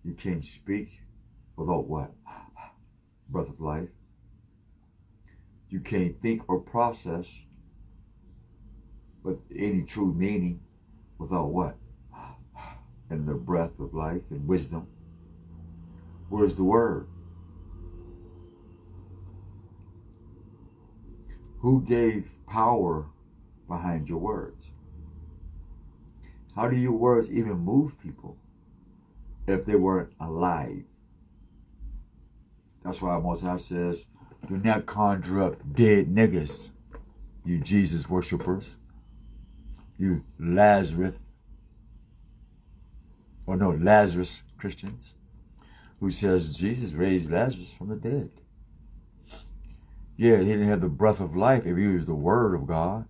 You can't speak without what? Breath of life. You can't think or process with any true meaning without what? And the breath of life and wisdom. Where's the word? Who gave power behind your words? How do your words even move people if they weren't alive? That's why Most High says, do not conjure up dead niggas, you Jesus worshipers, you Lazarus Christians, who says Jesus raised Lazarus from the dead. Yeah, he didn't have the breath of life if he was the word of God.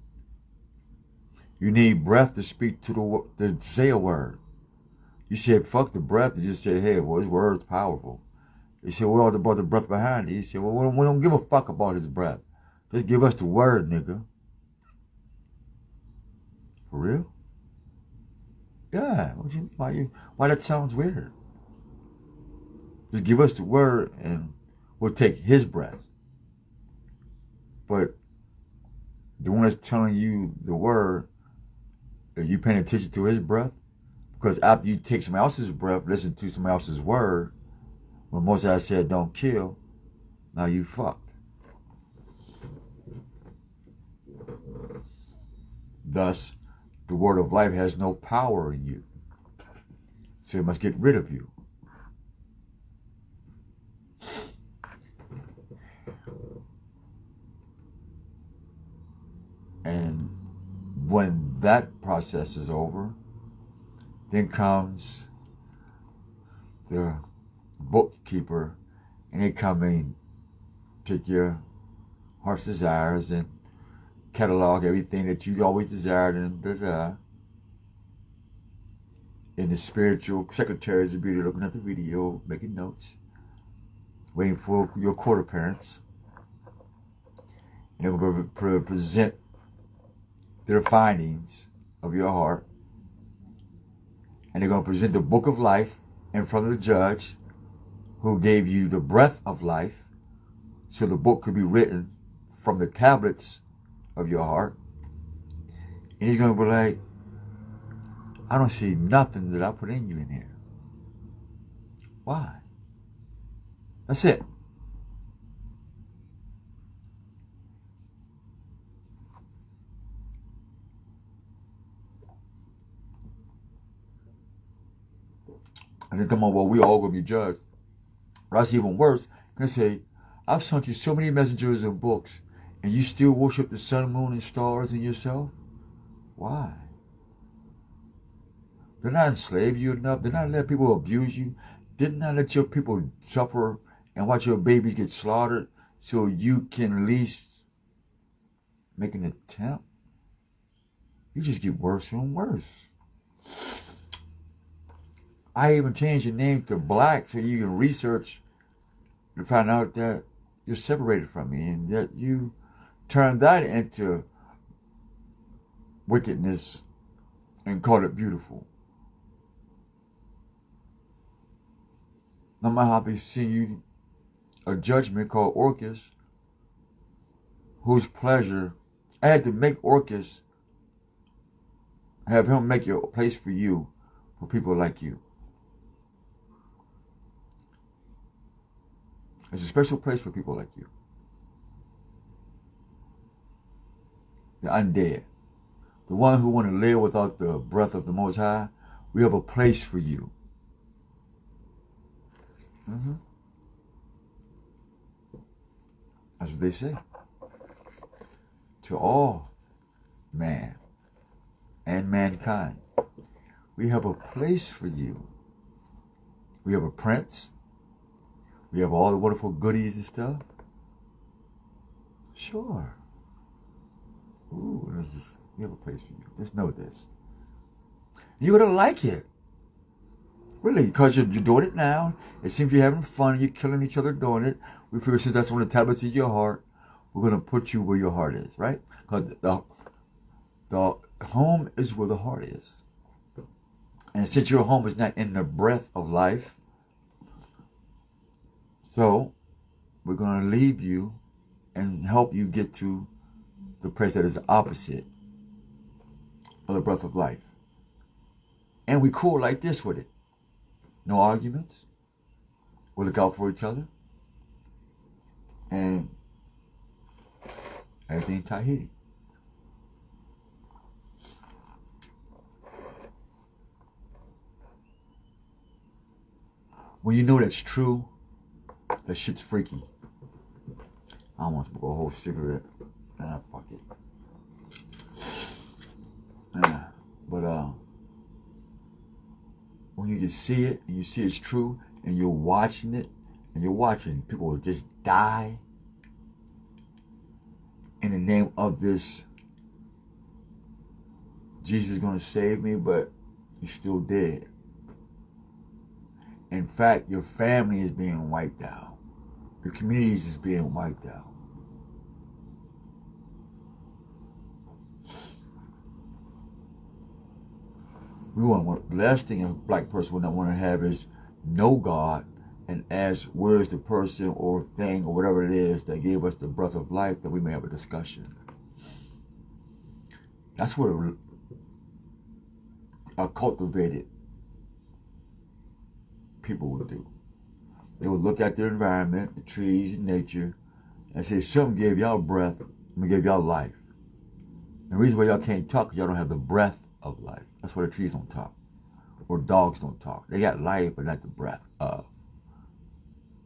You need breath to speak to to say a word. You said, fuck the breath, and just say, hey, well, his word's powerful. He said, well, about the breath behind it. He said, well, we don't give a fuck about his breath. Just give us the word, nigga. For real? Yeah. Why that sounds weird? Just give us the word and we'll take his breath. But the one that's telling you the word, are you paying attention to his breath? Because after you take somebody else's breath, listen to somebody else's word, when Moses said don't kill, now you fucked. Thus, the word of life has no power in you. So it must get rid of you. And when that process is over, then comes the bookkeeper, and they come and take your heart's desires and catalog everything that you always desired, and and the spiritual secretaries will be there looking at the video, making notes, waiting for your court appearance. And they're going to present their findings of your heart. And they're going to present the book of life in front of the judge who gave you the breath of life, so the book could be written from the tablets of your heart. And he's going to be like, I don't see nothing that I put in you in here. Why? That's it. And they come on, well, we all going to be judged. But that's even worse. They say, I've sent you so many messengers and books, and you still worship the sun, moon, and stars in yourself? Why? Did not enslave you enough? Did not let people abuse you? Did not let your people suffer and watch your babies get slaughtered so you can at least make an attempt? You just get worse and worse. I even changed your name to Black so you can research to find out that you're separated from me, and that you turned that into wickedness and called it beautiful. No matter how they send you a judgment called Orcus, whose pleasure, I had to make Orcus, have him make a place for you, for people like you. There's a special place for people like you. The undead. The one who want to live without the breath of the Most High. We have a place for you. That's what they say. To all man and mankind. We have a place for you. We have a prince. We have all the wonderful goodies and stuff. Sure. Ooh, we have a place for you. Just know this. You're going to like it. Really, because you're doing it now. It seems you're having fun. You're killing each other doing it. We figure since that's on the tablets of your heart, we're going to put you where your heart is, right? Because the home is where the heart is. And since your home is not in the breath of life, so we're going to leave you and help you get to the place that is the opposite of the breath of life. And we cool like this with it. No arguments. We look out for each other. And everything Tahiti. When you know that's true, that shit's freaky. I don't want to smoke a whole cigarette. Fuck it. But when you just see it, and you see it's true, and you're watching it, and you're watching people just die in the name of this, Jesus is going to save me, but you're still dead. In fact, your family is being wiped out. Your communities is being wiped out. The last thing a black person would not want to have is know God and ask where is the person or thing or whatever it is that gave us the breath of life, that we may have a discussion. That's what a cultivated people would do. They would look at their environment, the trees, and nature, and say, something gave y'all breath, and gave y'all life. And the reason why y'all can't talk is y'all don't have the breath of life. That's why the trees don't talk. Or dogs don't talk. They got life, but not the breath of.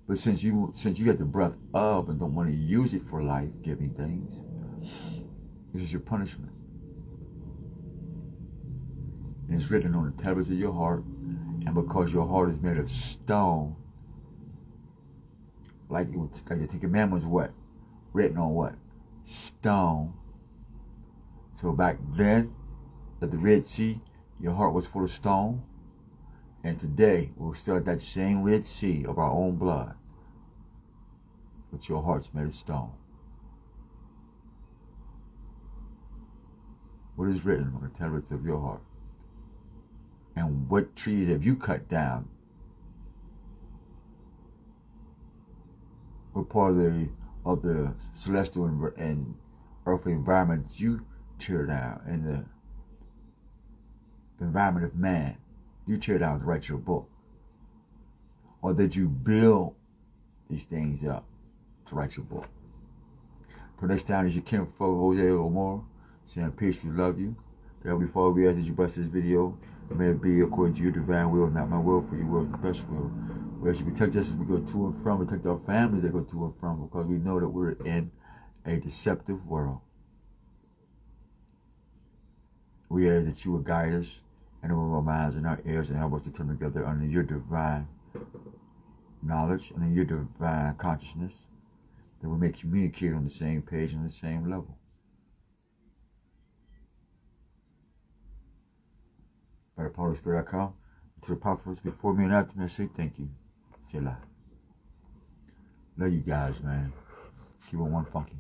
But since you got the breath of and don't want to use it for life-giving things, this is your punishment. And it's written on the tablets of your heart, and because your heart is made of stone, like the Ten Commandments, what? Written on what? Stone. So back then, at the Red Sea, your heart was full of stone. And today, we're still at that same Red Sea of our own blood. But your heart's made of stone. What is written on the tablets of your heart? And what trees have you cut down? What part of the celestial and earthly environment did you tear down? And the environment of man, you tear down to write your book? Or did you build these things up to write your book? For next time, is your kinfolk Jose Omar saying peace, we love you. Heavenly Father, we ask that you bless this video. May it be according to your divine will, not my will, for your will is the best will. We ask you protect us as we go to and from, protect our families that go to and from, because we know that we're in a deceptive world. We ask that you will guide us and open our minds and our ears and help us to come together under your divine knowledge and in your divine consciousness, that we may communicate on the same page and the same level. By the power of the Spirit I come, to the prophets before me and after me, I say thank you. Selah. Love you guys, man. Keep on one funky.